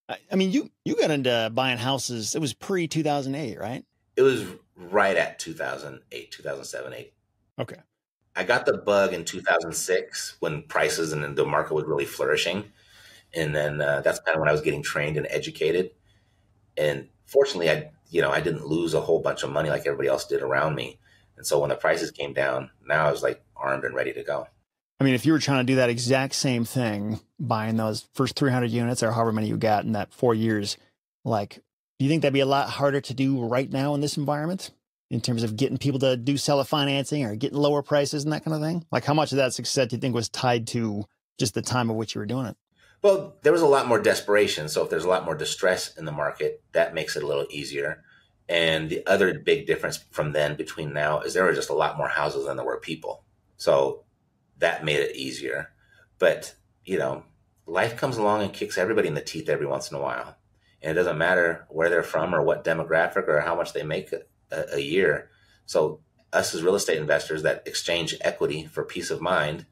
I mean, you got into buying houses. It was pre-2008, right? It was right at 2008, 2007, 8. Okay. I got the bug in 2006 when prices and the market was really flourishing. And then that's kind of when I was getting trained and educated. And fortunately, I didn't lose a whole bunch of money like everybody else did around me. And so when the prices came down, now I was like armed and ready to go. I mean, if you were trying to do that exact same thing, buying those first 300 units or however many you got in that 4 years, like, do you think that'd be a lot harder to do right now in this environment in terms of getting people to do seller financing or getting lower prices and that kind of thing? Like, how much of that success do you think was tied to just the time of which you were doing it? Well, there was a lot more desperation. So if there's a lot more distress in the market, that makes it a little easier. And the other big difference from then between now is there were just a lot more houses than there were people. So that made it easier. But, life comes along and kicks everybody in the teeth every once in a while. And it doesn't matter where they're from or what demographic or how much they make a year. So us as real estate investors that exchange equity for peace of mind,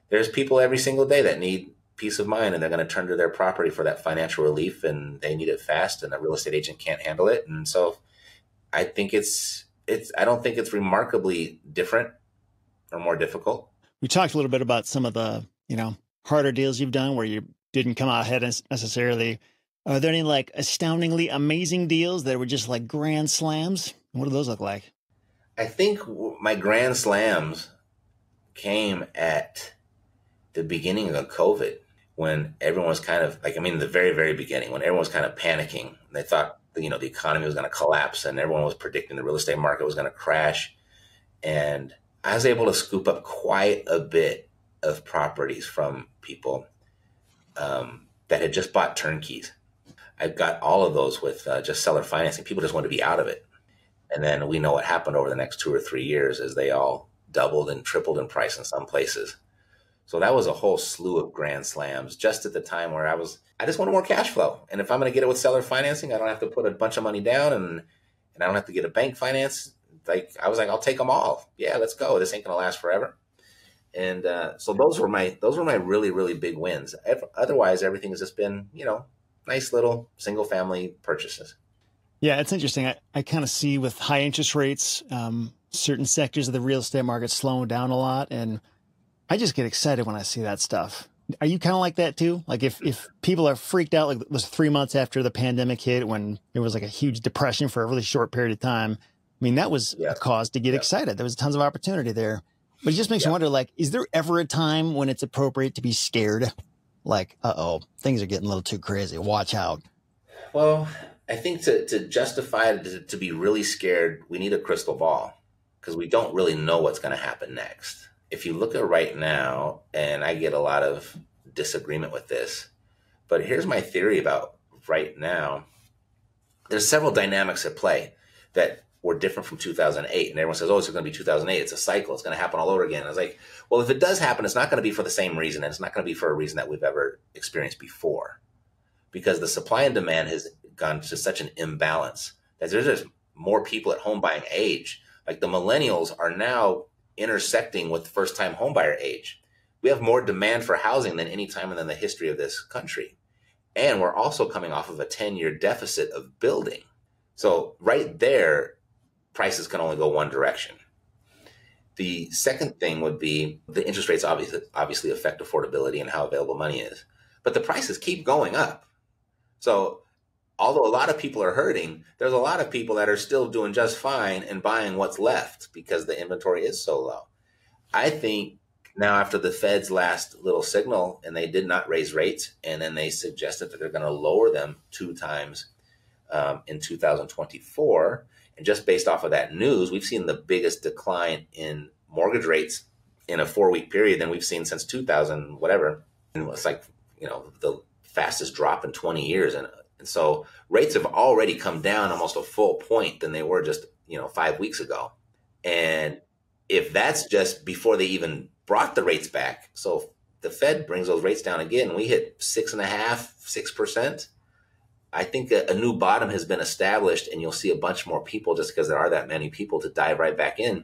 there's people every single day that need peace of mind and they're going to turn to their property for that financial relief and they need it fast and a real estate agent can't handle it. And so I think I don't think it's remarkably different or more difficult. We talked a little bit about some of the, harder deals you've done where you didn't come out ahead necessarily. Are there any like astoundingly amazing deals that were just like grand slams? What do those look like? I think my grand slams came at the beginning of COVID when everyone was kind of the very, very beginning when everyone was kind of panicking. They thought, the economy was going to collapse and everyone was predicting the real estate market was going to crash. And I was able to scoop up quite a bit of properties from people that had just bought turnkeys. I got all of those with just seller financing. People just wanted to be out of it. And then we know what happened over the next 2 or 3 years as they all doubled and tripled in price in some places. So that was a whole slew of grand slams just at the time where I just wanted more cash flow. And if I'm going to get it with seller financing, I don't have to put a bunch of money down and I don't have to get a bank finance. I was like, I'll take them all. Yeah, let's go. This ain't going to last forever. And so those were my really, really big wins. Otherwise, everything has just been, nice little single family purchases. Yeah, it's interesting. I kind of see with high interest rates, certain sectors of the real estate market slowing down a lot. And I just get excited when I see that stuff. Are you kind of like that too? Like if people are freaked out, like it was 3 months after the pandemic hit when there was like a huge depression for a really short period of time. I mean, that was Yeah. a cause to get excited. There was tons of opportunity there. But it just makes me wonder, like, is there ever a time when it's appropriate to be scared? Like, uh-oh, things are getting a little too crazy. Watch out. Well, I think to justify it, to be really scared, we need a crystal ball because we don't really know what's going to happen next. If you look at right now, and I get a lot of disagreement with this, but here's my theory about right now. There's several dynamics at play that were different from 2008. And everyone says, oh, it's going to be 2008. It's a cycle. It's going to happen all over again. I was like, well, if it does happen, it's not going to be for the same reason. And it's not going to be for a reason that we've ever experienced before. Because the supply and demand has gone to such an imbalance that there's just more people at home buying age. Like the millennials are now intersecting with first-time homebuyer age. We have more demand for housing than any time in the history of this country. And we're also coming off of a 10-year deficit of building. So right there, prices can only go one direction. The second thing would be the interest rates obviously affect affordability and how available money is. But the prices keep going up. So although a lot of people are hurting, there's a lot of people that are still doing just fine and buying what's left because the inventory is so low. I think now after the Fed's last little signal, and they did not raise rates, and then they suggested that they're going to lower them 2 times in 2024. And just based off of that news, we've seen the biggest decline in mortgage rates in a 4-week period than we've seen since 2000, whatever. And it's like, the fastest drop in 20 years. And so rates have already come down almost a full point than they were just, 5 weeks ago. And if that's just before they even brought the rates back, so if the Fed brings those rates down again, we hit 6.5%, I think a new bottom has been established, and you'll see a bunch more people just because there are that many people to dive right back in.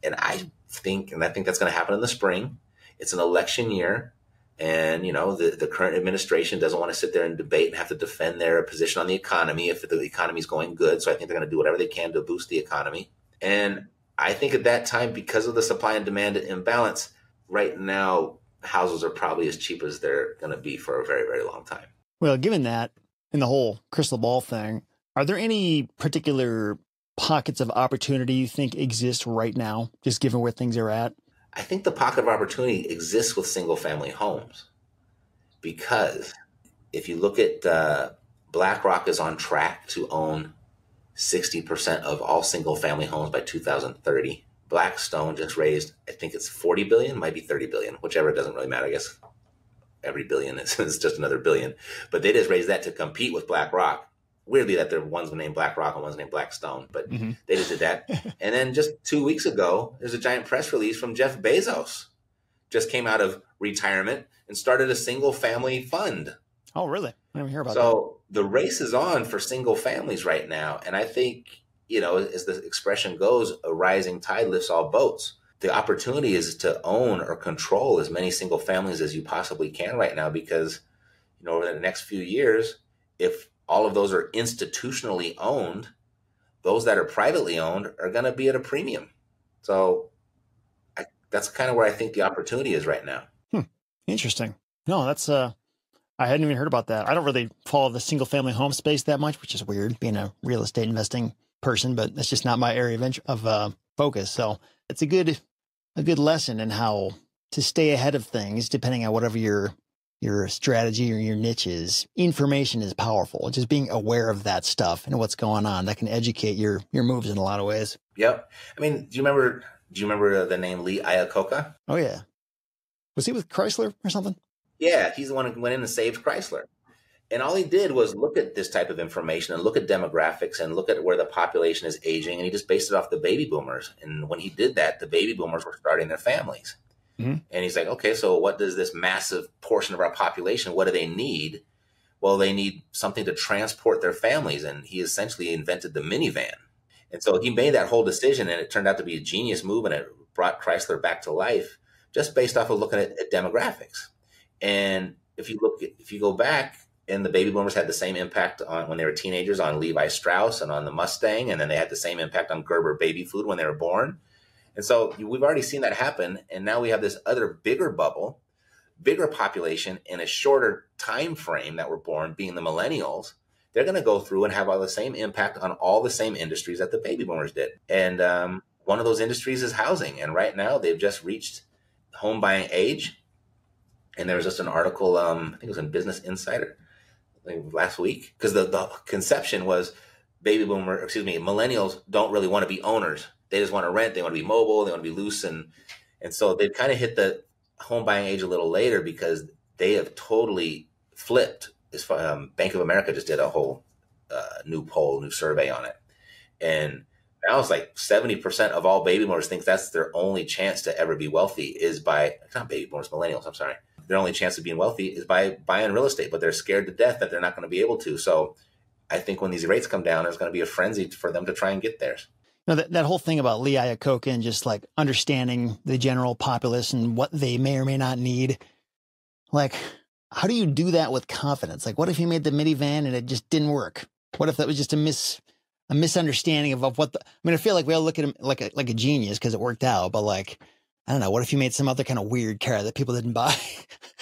And I think that's going to happen in the spring. It's an election year. And, the current administration doesn't want to sit there and debate and have to defend their position on the economy if the economy is going good. So I think they're going to do whatever they can to boost the economy. And I think at that time, because of the supply and demand imbalance, right now, houses are probably as cheap as they're going to be for a very, very long time. Well, given that and the whole crystal ball thing, are there any particular pockets of opportunity you think exist right now, just given where things are at? I think the pocket of opportunity exists with single family homes because if you look at BlackRock is on track to own 60% of all single family homes by 2030. Blackstone just raised, I think it's 40 billion, might be 30 billion, whichever, it doesn't really matter. I guess every billion is just another billion. But they just raised that to compete with BlackRock. Weirdly that there one's named BlackRock and one's named Blackstone, but they just did that. And then just 2 weeks ago, there's a giant press release from Jeff Bezos. Just came out of retirement and started a single family fund. Oh, really? I didn't hear about that. So the race is on for single families right now. And I think, as the expression goes, a rising tide lifts all boats. The opportunity is to own or control as many single families as you possibly can right now, because, over the next few years, if all of those are institutionally owned, those that are privately owned are going to be at a premium. So that's kind of where I think the opportunity is right now. Interesting. No, that's, I hadn't even heard about that. I don't really follow the single family home space that much, which is weird being a real estate investing person, but that's just not my area of focus. So it's a good lesson in how to stay ahead of things, depending on whatever your strategy or your niche is. Information is powerful. Just being aware of that stuff and what's going on, that can educate your moves in a lot of ways. Yep. I mean, do you remember the name Lee Iacocca? Oh yeah. Was he with Chrysler or something? Yeah, he's the one who went in and saved Chrysler. And all he did was look at this type of information and look at demographics and look at where the population is aging. And he just based it off the baby boomers. And when he did that, the baby boomers were starting their families. And he's like, okay, so what does this massive portion of our population, what do they need? Well, they need something to transport their families. And he essentially invented the minivan. And so he made that whole decision, and it turned out to be a genius move, and it brought Chrysler back to life just based off of looking at demographics. And if you go back, And the baby boomers had the same impact on when they were teenagers on Levi Strauss and on the Mustang. And then they had the same impact on Gerber baby food when they were born. And so we've already seen that happen. And now we have this other bigger bubble, bigger population in a shorter time frame that were born, being the millennials. They're going to go through and have all the same impact on all the same industries that the baby boomers did. And one of those industries is housing. And right now they've just reached home buying age. And there was just an article, I think it was in Business Insider last week, because the conception was millennials don't really want to be owners. They just want to rent. They want to be mobile. They want to be loose. And so they've kind of hit the home buying age a little later because they have totally flipped. Bank of America just did a whole new survey on it. And now it's like 70% of all baby boomers think that's their only chance to ever be wealthy is by, not baby boomers, millennials, I'm sorry. Their only chance of being wealthy is by buying real estate, but they're scared to death that they're not going to be able to. So I think when these rates come down, there's going to be a frenzy for them to try and get theirs. No, that whole thing about Lee Iacocca and just like understanding the general populace and what they may or may not need. Like, how do you do that with confidence? Like, what if you made the minivan and it just didn't work? What if that was just a misunderstanding of what I feel like we all look at him like a genius because it worked out, but like, I don't know, what if you made some other kind of weird car that people didn't buy?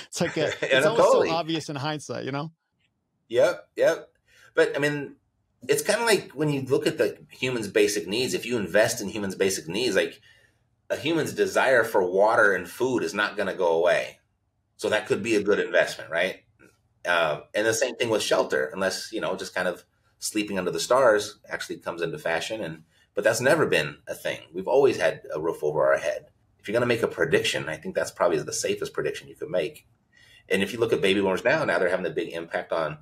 It's like, it's almost so obvious in hindsight, you know? Yep. But I mean, it's kind of like when you look at the human's basic needs, if you invest in humans' basic needs, like a human's desire for water and food is not going to go away. So that could be a good investment, right? And the same thing with shelter, unless, just kind of sleeping under the stars actually comes into fashion. But that's never been a thing. We've always had a roof over our head. If you're going to make a prediction, I think that's probably the safest prediction you could make. And if you look at baby boomers now they're having a big impact on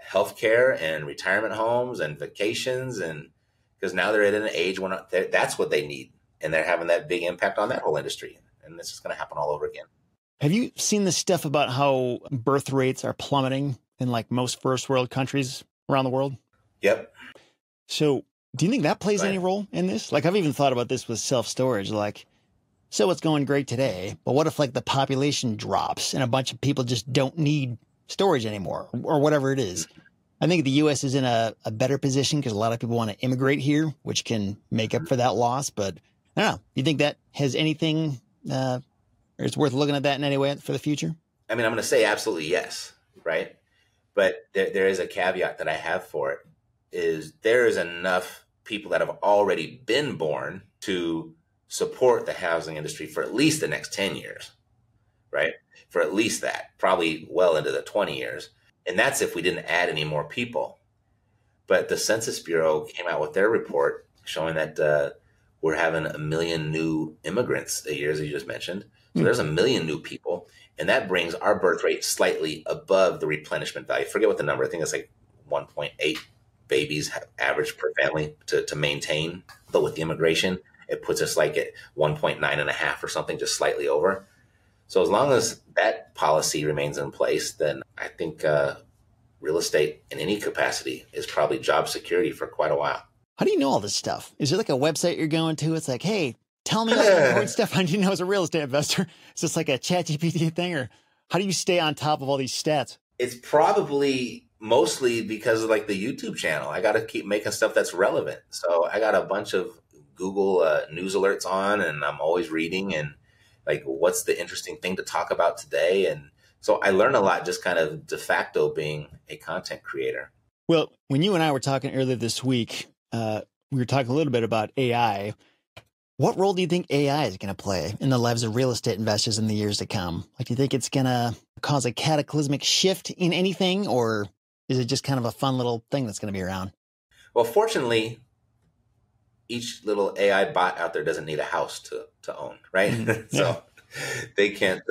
healthcare and retirement homes and vacations, and because now they're at an age when that's what they need, and they're having that big impact on that whole industry. And this is going to happen all over again. Have you seen this stuff about how birth rates are plummeting in like most first world countries around the world? Yep. So do you think that plays any role in this? Like, I've even thought about this with self-storage. Like, so it's going great today, but what if like the population drops and a bunch of people just don't need storage anymore or whatever it is? I think the U.S. is in a better position because a lot of people want to immigrate here, which can make up for that loss. But I don't know. You think that has anything, or it's worth looking at that in any way for the future? I mean, I'm going to say absolutely yes, right? But there is a caveat that I have for it, is there is enough people that have already been born to support the housing industry for at least the next 10 years, right? For at least that, probably well into the 20 years. And that's if we didn't add any more people. But the Census Bureau came out with their report showing that we're having 1 million new immigrants a year, as you just mentioned. So there's 1 million new people. And that brings our birth rate slightly above the replenishment value. Forget what the number, I think it's like 1.8 babies average per family to maintain. But with the immigration, it puts us like at 1.9.5 or something, just slightly over. So as long as that policy remains in place, then I think real estate in any capacity is probably job security for quite a while. How do you know all this stuff? Is there like a website you're going to? It's like, hey, tell me all the important stuff I need to know as a real estate investor. Is this like a ChatGPT thing, or how do you stay on top of all these stats? It's probably mostly because of like the YouTube channel. I got to keep making stuff that's relevant. So I got a bunch of Google news alerts on, and I'm always reading and like, what's the interesting thing to talk about today? And so I learn a lot just kind of de facto being a content creator. Well, when you and I were talking earlier this week, we were talking a little bit about AI. What role do you think AI is going to play in the lives of real estate investors in the years to come? Like, do you think it's going to cause a cataclysmic shift in anything, or is it just kind of a fun little thing that's going to be around? Well, fortunately, each little AI bot out there doesn't need a house to own, right? So they can't,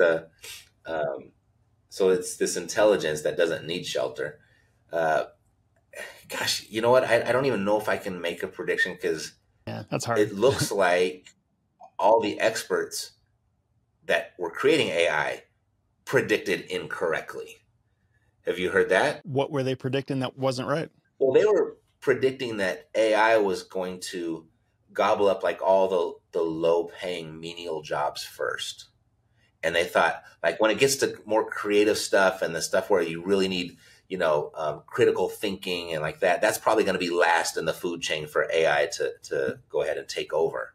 so it's this intelligence that doesn't need shelter. Gosh, you know what? I don't even know if I can make a prediction, because that's hard. It looks like all the experts that were creating AI predicted incorrectly. Have you heard that? What were they predicting that wasn't right? Well, they were predicting that AI was going to gobble up like all the low-paying menial jobs first. And they thought, like, when it gets to more creative stuff and the stuff where you really need critical thinking and like that. That's probably going to be last in the food chain for AI to go ahead and take over.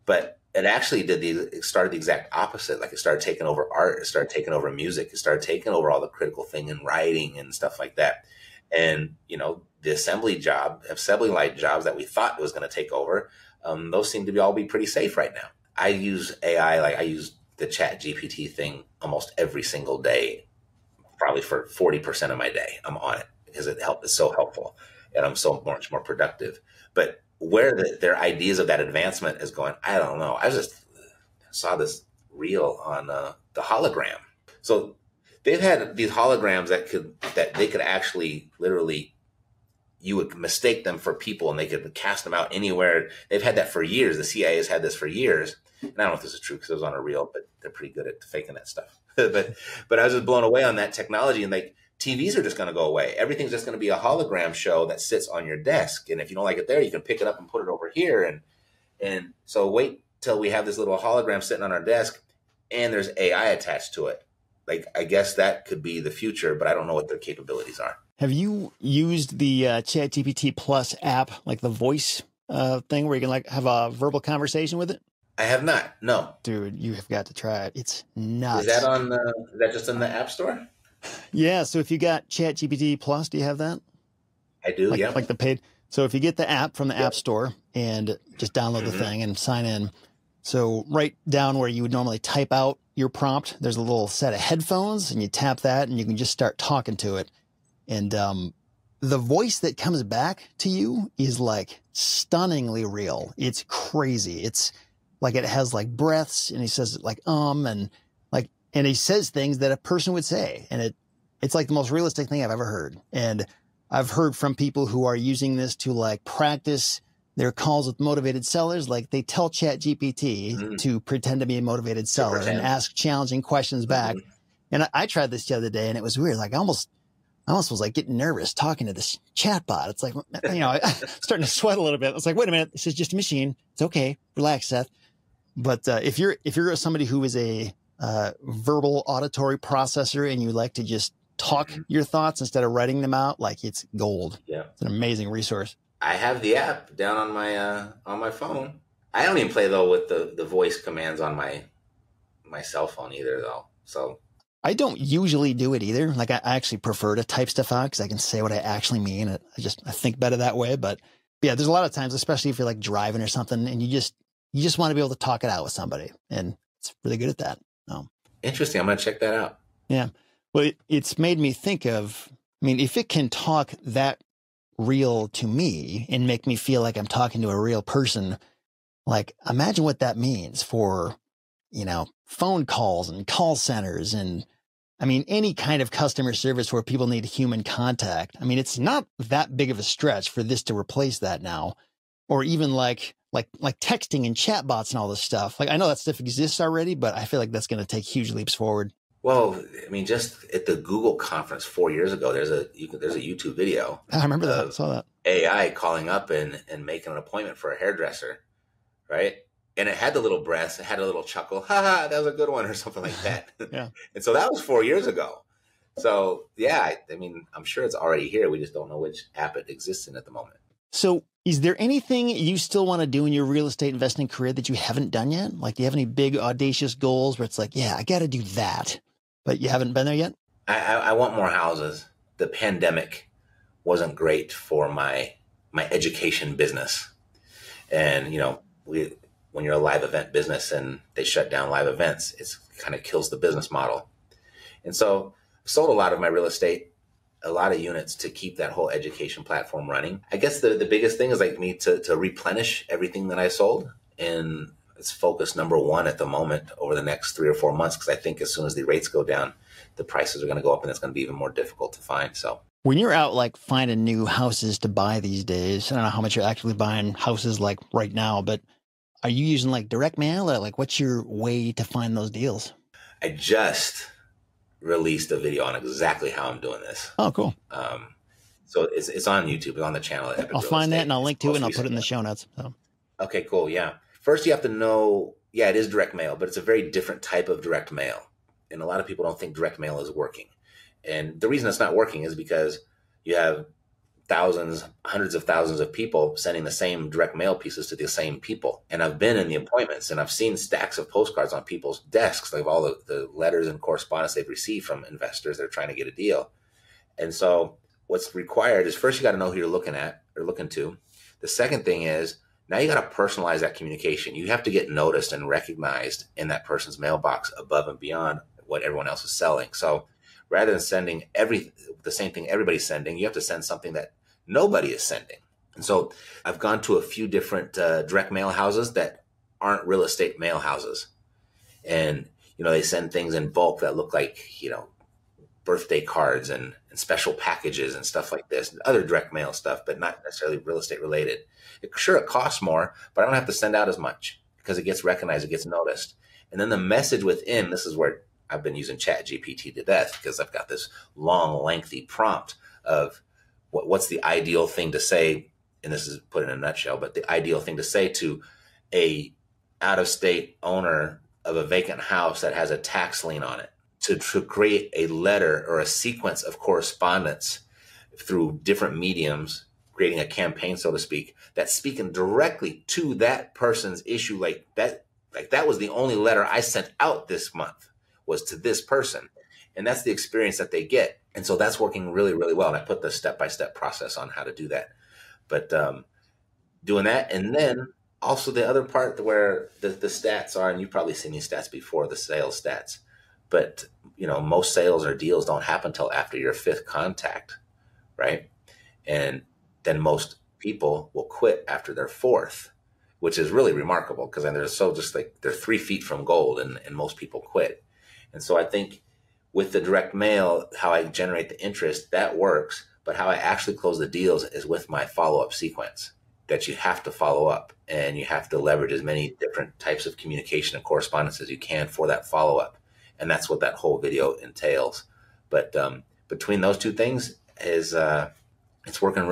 But it actually it started the exact opposite. Like it started taking over art, it started taking over music, it started taking over all the critical thing and writing and stuff like that. And, the assembly line jobs that we thought was going to take over, those seem to all be pretty safe right now. I use AI, like I use the Chat GPT thing almost every single day, probably for 40% of my day. I'm on it because it's so helpful and I'm so much more productive. But where their ideas of that advancement is going, I don't know. I just saw this reel on the hologram. So they've had these holograms that they could actually literally, you would mistake them for people and they could cast them out anywhere. They've had that for years. The CIA has had this for years. And I don't know if this is true because it was on a reel, but they're pretty good at faking that stuff. but I was just blown away on that technology, and like TVs are just going to go away. Everything's just going to be a hologram show that sits on your desk. And if you don't like it there, you can pick it up and put it over here. And so wait till we have this little hologram sitting on our desk and there's AI attached to it. Like, I guess that could be the future, but I don't know what their capabilities are. Have you used the ChatGPT Plus app, like the voice thing where you can like have a verbal conversation with it? I have not. No. Dude, you have got to try it. It's nuts. Is that just in the App Store? Yeah. So if you got ChatGPT Plus, do you have that? I do, yeah. Like the paid. So if you get the app from the App Store and just download the thing and sign in. So right down where you would normally type out your prompt, there's a little set of headphones and you tap that and you can just start talking to it. And the voice that comes back to you is like stunningly real. It's crazy. It's like it has like breaths and he says like and he says things that a person would say. And it's like the most realistic thing I've ever heard. And I've heard from people who are using this to like practice their calls with motivated sellers. Like they tell ChatGPT to pretend to be a motivated seller and ask challenging questions back. And I tried this the other day and it was weird. Like I almost was like getting nervous talking to this chatbot. It's like, starting to sweat a little bit. It's like, wait a minute, this is just a machine. It's okay. Relax, Seth. But if you're somebody who is a verbal auditory processor and you like to just talk your thoughts instead of writing them out, like it's gold. Yeah. It's an amazing resource. I have the app down on my phone. I don't even play though with the voice commands on my cell phone either though. So I don't usually do it either. Like I actually prefer to type stuff out because I can say what I actually mean. I think better that way. But yeah, there's a lot of times, especially if you're like driving or something and you just want to be able to talk it out with somebody, and it's really good at that. Interesting. I'm going to check that out. Yeah. Well, it's made me think of, if it can talk that real to me and make me feel like I'm talking to a real person, like imagine what that means for, phone calls and call centers and any kind of customer service where people need human contact. It's not that big of a stretch for this to replace that now, or even like texting and chatbots and all this stuff. Like I know that stuff exists already, but I feel like that's going to take huge leaps forward. Well, just at the Google conference 4 years ago, there's a YouTube video. I remember that. I saw that. AI calling up and making an appointment for a hairdresser, right? And it had the little breaths, it had a little chuckle, ha, that was a good one, or something like that. Yeah. And so that was 4 years ago. So yeah, I'm sure it's already here. We just don't know which app it exists in at the moment. So is there anything you still want to do in your real estate investing career that you haven't done yet? Like, do you have any big audacious goals where it's like, yeah, I got to do that, but you haven't been there yet? I want more houses. The pandemic wasn't great for my education business. And, when you're a live event business and they shut down live events, it kind of kills the business model. And so I sold a lot of my real estate, a lot of units to keep that whole education platform running. I guess the biggest thing is like me to replenish everything that I sold. And it's focus number one at the moment over the next 3 or 4 months, because I think as soon as the rates go down, the prices are going to go up and it's going to be even more difficult to find. So when you're out like finding new houses to buy these days, I don't know how much you're actually buying houses like right now, but are you using like direct mail or like what's your way to find those deals? I just released a video on exactly how I'm doing this. Oh, cool. So it's on YouTube. It's on the channel. I'll find that and I'll link to it and I'll put it in the show notes. So. Okay, cool. Yeah. First, you have to know, it is direct mail, but it's a very different type of direct mail. And a lot of people don't think direct mail is working. And the reason it's not working is because you have thousands, hundreds of thousands of people sending the same direct mail pieces to the same people. And I've been in the appointments and I've seen stacks of postcards on people's desks, like all the letters and correspondence they've received from investors that are trying to get a deal. And so what's required is first you got to know who you're looking at or looking to. The second thing is now you got to personalize that communication. You have to get noticed and recognized in that person's mailbox above and beyond what everyone else is selling. So rather than sending the same thing everybody's sending, you have to send something that nobody is sending. And so I've gone to a few different direct mail houses that aren't real estate mail houses. And, they send things in bulk that look like, birthday cards and special packages and stuff like this, and other direct mail stuff, but not necessarily real estate related. It costs more, but I don't have to send out as much because it gets recognized, it gets noticed. And then the message within, this is where I've been using ChatGPT to death because I've got this long, lengthy prompt of what's the ideal thing to say. And this is put in a nutshell, but the ideal thing to say to a out-of-state owner of a vacant house that has a tax lien on it, to create a letter or a sequence of correspondence through different mediums, creating a campaign, so to speak, that's speaking directly to that person's issue. Like that was the only letter I sent out this month was to this person. And that's the experience that they get. And so that's working really, really well. And I put the step-by-step process on how to do that. But doing that, and then also the other part where the stats are, and you've probably seen these stats before, the sales stats. But, most sales or deals don't happen until after your fifth contact, right? And then most people will quit after their fourth, which is really remarkable because they're so just like they're 3 feet from gold and most people quit. And so I think with the direct mail, how I generate the interest, that works. But how I actually close the deals is with my follow-up sequence that you have to follow up and you have to leverage as many different types of communication and correspondence as you can for that follow-up. And that's what that whole video entails. But between those two things is it's working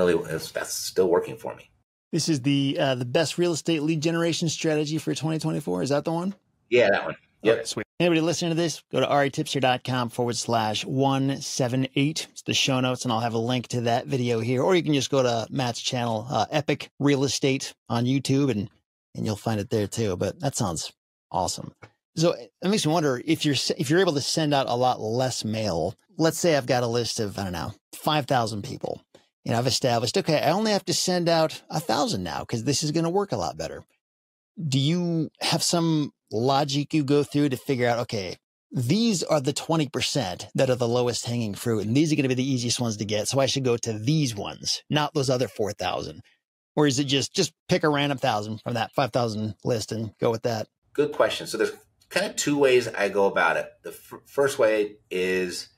that's still working for me. This is the best real estate lead generation strategy for 2024. Is that the one? Yeah, that one. Yep. Okay, sweet. Anybody listening to this, go to REtipster.com/178. It's the show notes, and I'll have a link to that video here. Or you can just go to Matt's channel, Epic Real Estate on YouTube, and you'll find it there too. But that sounds awesome. So it makes me wonder if you're able to send out a lot less mail. Let's say I've got a list of, 5,000 people. I've established, okay, I only have to send out 1,000 now because this is going to work a lot better. Do you have some logic you go through to figure out, okay, these are the 20% that are the lowest hanging fruit, and these are going to be the easiest ones to get, so I should go to these ones, not those other 4,000? Or is it just pick a random 1,000 from that 5,000 list and go with that? Good question. So there's kind of two ways I go about it. The first way is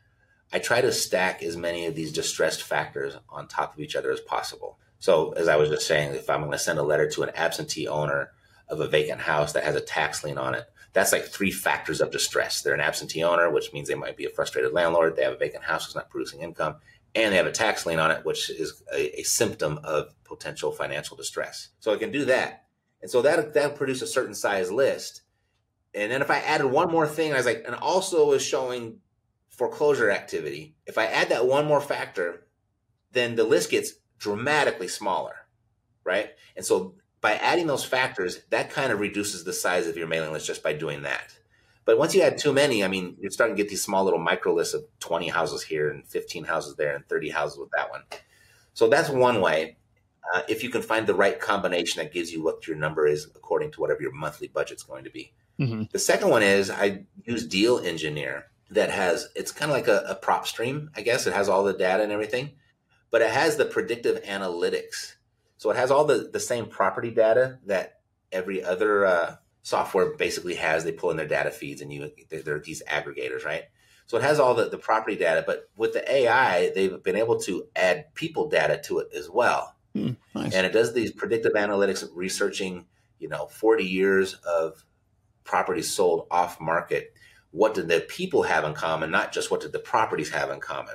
I try to stack as many of these distressed factors on top of each other as possible. So as I was just saying, if I'm going to send a letter to an absentee owner of a vacant house that has a tax lien on it, that's like 3 factors of distress. They're an absentee owner, which means they might be a frustrated landlord. They have a vacant house that's not producing income, and they have a tax lien on it, which is a symptom of potential financial distress. So I can do that. And so that'll produce a certain size list. And then if I added one more thing, I was like, and also is showing foreclosure activity. If I add that one more factor, then the list gets dramatically smaller, right? And so by adding those factors, that kind of reduces the size of your mailing list just by doing that. But once you add too many, you're starting to get these small little micro lists of 20 houses here and 15 houses there and 30 houses with that one. So that's one way. If you can find the right combination that gives you what your number is according to whatever your monthly budget's going to be. Mm-hmm. The second one is I use Deal Engineer it's kind of like a prop stream, I guess. It has all the data and everything, but it has the predictive analytics. So it has all the same property data that every other software basically has. They pull in their data feeds and they're these aggregators, right? So it has all the property data, but with the AI, they've been able to add people data to it as well. Nice. And it does these predictive analytics, researching, 40 years of properties sold off market. What did the people have in common? Not just what did the properties have in common.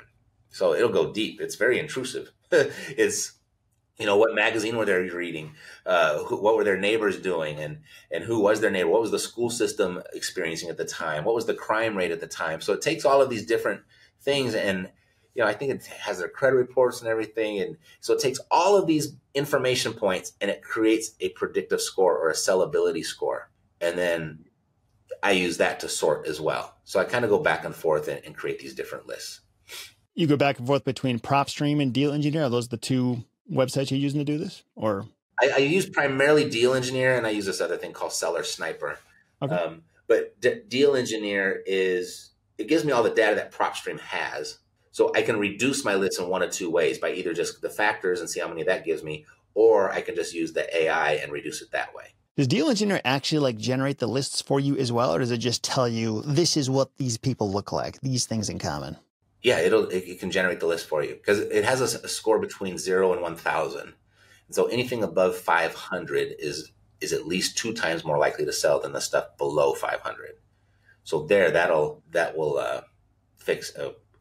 So it'll go deep. It's very intrusive. It's, what magazine were they reading? What were their neighbors doing? And who was their neighbor? What was the school system experiencing at the time? What was the crime rate at the time? So it takes all of these different things and I think it has their credit reports and everything. And so it takes all of these information points and it creates a predictive score or a sellability score. And then I use that to sort as well. So I kind of go back and forth and create these different lists. You go back and forth between PropStream and Deal Engineer. Are those the two websites you're using to do this? Or I use primarily Deal Engineer, and I use this other thing called Seller Sniper. okay. But Deal Engineer it gives me all the data that PropStream has. So I can reduce my list in one of two ways, by either just the factors and see how many that gives me, or I can just use the AI and reduce it that way. Does Deal Engineer actually like generate the lists for you as well? Or does it just tell you this is what these people look like, these things in common? Yeah, it can generate the list for you because it has a score between 0 and 1,000. And so anything above 500 is at least 2 times more likely to sell than the stuff below 500. So that will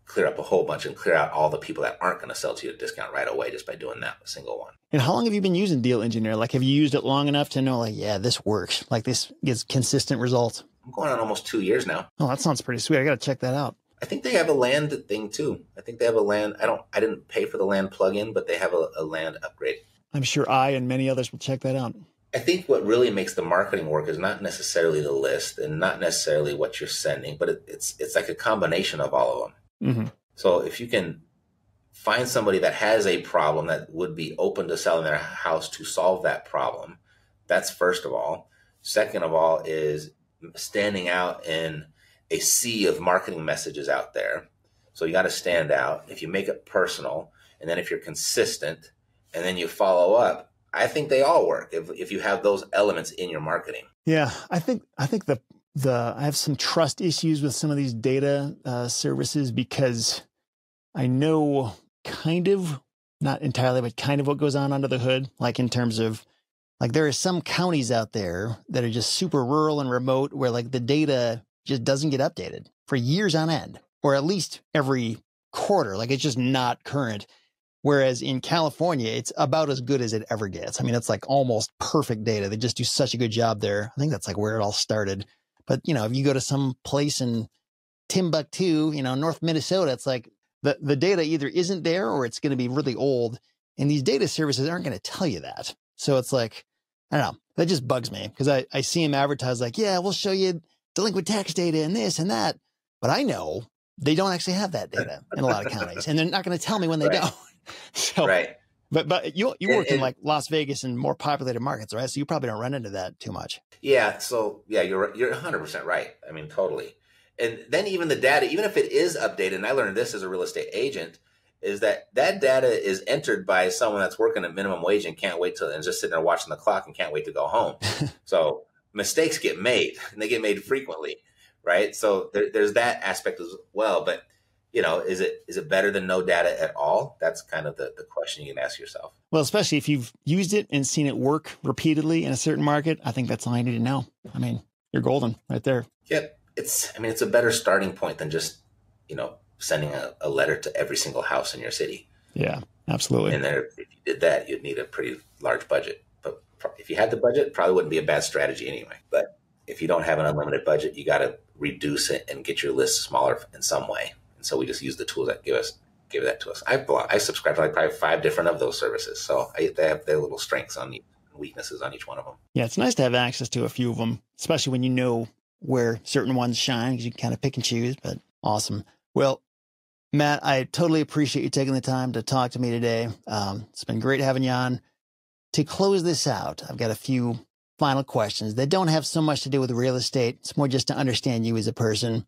clear up a whole bunch and clear out all the people that aren't going to sell to you at a discount right away just by doing that single one. And how long have you been using Deal Engineer? Like, have you used it long enough to know, like, yeah, this works? Like, this gets consistent results? I'm going on almost 2 years now. Oh, that sounds pretty sweet. I got to check that out. I think they have a land thing too. I think they have a land. I didn't pay for the land plugin, but they have a land upgrade. I'm sure I and many others will check that out. I think what really makes the marketing work is not necessarily the list and not necessarily what you're sending, but it's like a combination of all of them. Mm-hmm. So if you can find somebody that has a problem that would be open to selling their house to solve that problem, that's first of all. Second of all is standing out in a sea of marketing messages out there. So you got to stand out. If you make it personal, and then if you're consistent, and then you follow up, I think they all work if you have those elements in your marketing. Yeah, I think I have some trust issues with some of these data services because I know kind of, not entirely, but kind of what goes on under the hood, like in terms of, like there are some counties out there that are just super rural and remote where like the data just doesn't get updated for years on end, or at least every quarter. Like it's just not current. Whereas in California, it's about as good as it ever gets. I mean, it's like almost perfect data. They just do such a good job there. I think that's like where it all started. But, if you go to some place in Timbuktu, North Minnesota, it's like the data either isn't there or it's going to be really old. And these data services aren't going to tell you that. So it's like, I don't know, that just bugs me because I see them advertise like, yeah, we'll show you delinquent tax data and this and that. But I know they don't actually have that data in a lot of counties. And they're not going to tell me when they don't. So, right. But you work in like Las Vegas and more populated markets, right? So you probably don't run into that too much. Yeah. So yeah, you're 100% right. I mean, totally. And then even the data, even if it is updated, and I learned this as a real estate agent, is that data is entered by someone that's working at minimum wage and can't wait and just sitting there watching the clock and can't wait to go home. So mistakes get made and they get made frequently. Right. So there's that aspect as well. But is it better than no data at all? That's kind of the question you can ask yourself. Well, especially if you've used it and seen it work repeatedly in a certain market, I think that's all you need to know. I mean, you're golden right there. Yep. It's a better starting point than just, sending a letter to every single house in your city. Yeah, absolutely. And if you did that, you'd need a pretty large budget. But if you had the budget, it probably wouldn't be a bad strategy anyway. But if you don't have an unlimited budget, you got to reduce it and get your list smaller in some way. So we just use the tools that give that to us. I subscribe to like probably 5 different of those services. So they have their little strengths and weaknesses on each one of them. Yeah, it's nice to have access to a few of them, especially when you know where certain ones shine because you can kind of pick and choose, but awesome. Well, Matt, I totally appreciate you taking the time to talk to me today. It's been great having you on. To close this out, I've got a few final questions that don't have so much to do with real estate. It's more just to understand you as a person.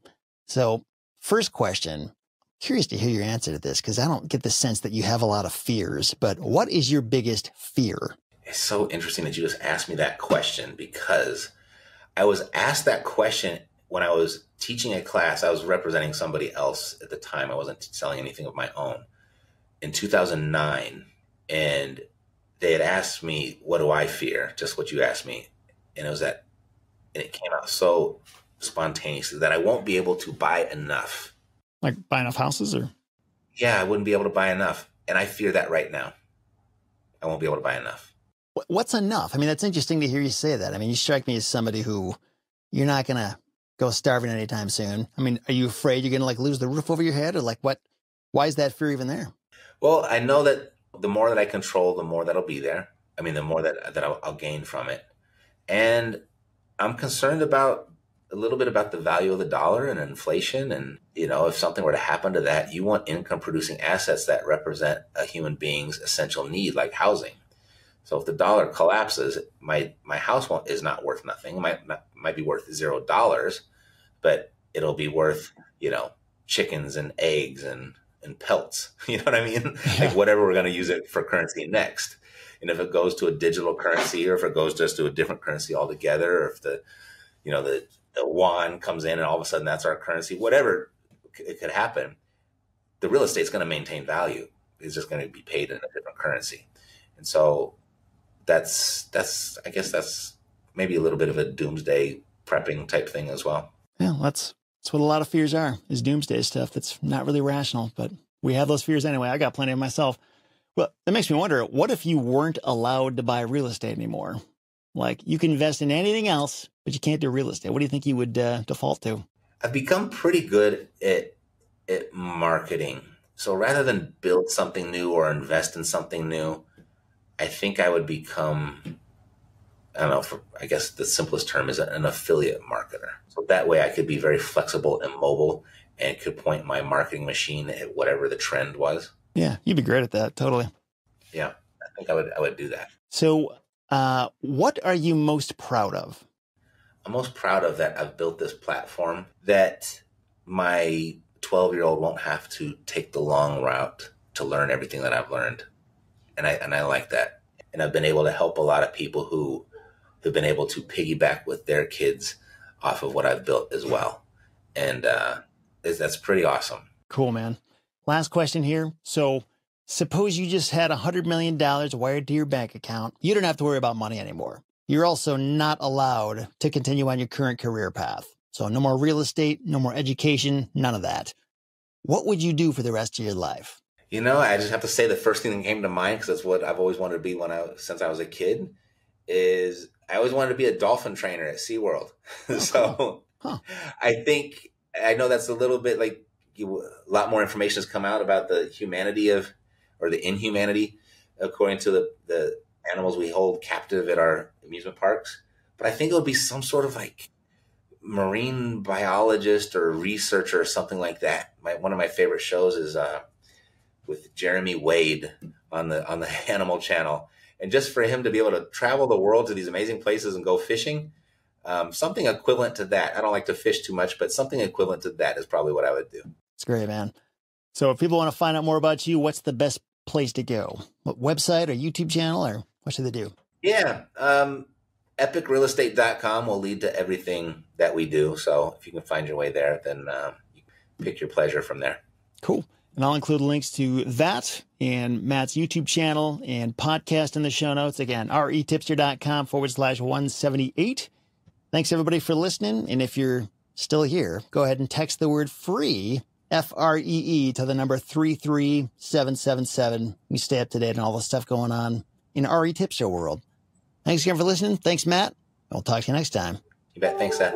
So first question, curious to hear your answer to this because I don't get the sense that you have a lot of fears, but what is your biggest fear? It's so interesting that you just asked me that question because I was asked that question when I was teaching a class. I was representing somebody else at the time. I wasn't selling anything of my own in 2009. And they had asked me, what do I fear? Just what you asked me. And it came out so spontaneously that I won't be able to buy enough. Like buy enough houses or? Yeah, I wouldn't be able to buy enough. And I fear that right now. I won't be able to buy enough. What's enough? I mean, that's interesting to hear you say that. I mean, you strike me as somebody who you're not going to go starving anytime soon. I mean, are you afraid you're going to like lose the roof over your head or like what Why is that fear even there? Well, I know that the more that I control, the more that'll be there. I mean, the more that I'll gain from it. And I'm concerned about a little bit about the value of the dollar and inflation. And, if something were to happen to that, you want income producing assets that represent a human being's essential need, like housing. So if the dollar collapses, my house is not worth nothing. It might be worth $0, but it'll be worth, chickens and eggs and pelts. You know what I mean? Like whatever we're going to use it for currency next. And if it goes to a digital currency, or if it goes just to a different currency altogether, or if the yuan comes in and all of a sudden that's our currency, whatever it could happen, the real estate's going to maintain value. It's just going to be paid in a different currency. And so I guess that's maybe a little bit of a doomsday prepping type thing as well. Yeah, that's what a lot of fears are, is doomsday stuff that's not really rational, but we have those fears anyway. I got plenty of myself. Well, that makes me wonder, what if you weren't allowed to buy real estate anymore? Like, you can invest in anything else, but you can't do real estate. What do you think you would default to? I've become pretty good at marketing. So rather than build something new or invest in something new, I think I would become, I don't know, I guess the simplest term is an affiliate marketer. So that way I could be very flexible and mobile and could point my marketing machine at whatever the trend was. Yeah, you'd be great at that. Totally. Yeah, I think I would do that. So what are you most proud of? I'm most proud of that I've built this platform that my 12-year-old won't have to take the long route to learn everything that I've learned. And I like that. And I've been able to help a lot of people who have been able to piggyback with their kids off of what I've built as well. And that's pretty awesome. Cool, man. Last question here. So suppose you just had $100 million wired to your bank account. You don't have to worry about money anymore. You're also not allowed to continue on your current career path. So no more real estate, no more education, none of that. What would you do for the rest of your life? I just have to say the first thing that came to mind, because that's what I've always wanted to be since I was a kid, is I always wanted to be a dolphin trainer at SeaWorld. So I know that's a little bit like a lot more information has come out about the humanity or the inhumanity according to the animals we hold captive at our amusement parks. But I think it would be some sort of like marine biologist or researcher or something like that. One of my favorite shows is with Jeremy Wade on the Animal Channel, and just for him to be able to travel the world to these amazing places and go fishing, something equivalent to that. I don't like to fish too much, but something equivalent to that is probably what I would do. It's great, man. So if people want to find out more about you, what's the best place to go? What website or YouTube channel, or what should they do? Yeah. EpicRealEstate.com will lead to everything that we do. So if you can find your way there, then you pick your pleasure from there. Cool. And I'll include links to that and Matt's YouTube channel and podcast in the show notes. Again, REtipster.com/178. Thanks everybody for listening. And if you're still here, go ahead and text the word free, FREE, to the number 33777. You stay up to date on all the stuff going on in REtipster world. Thanks again for listening. Thanks, Matt. I'll talk to you next time. You bet. Thanks, Seth.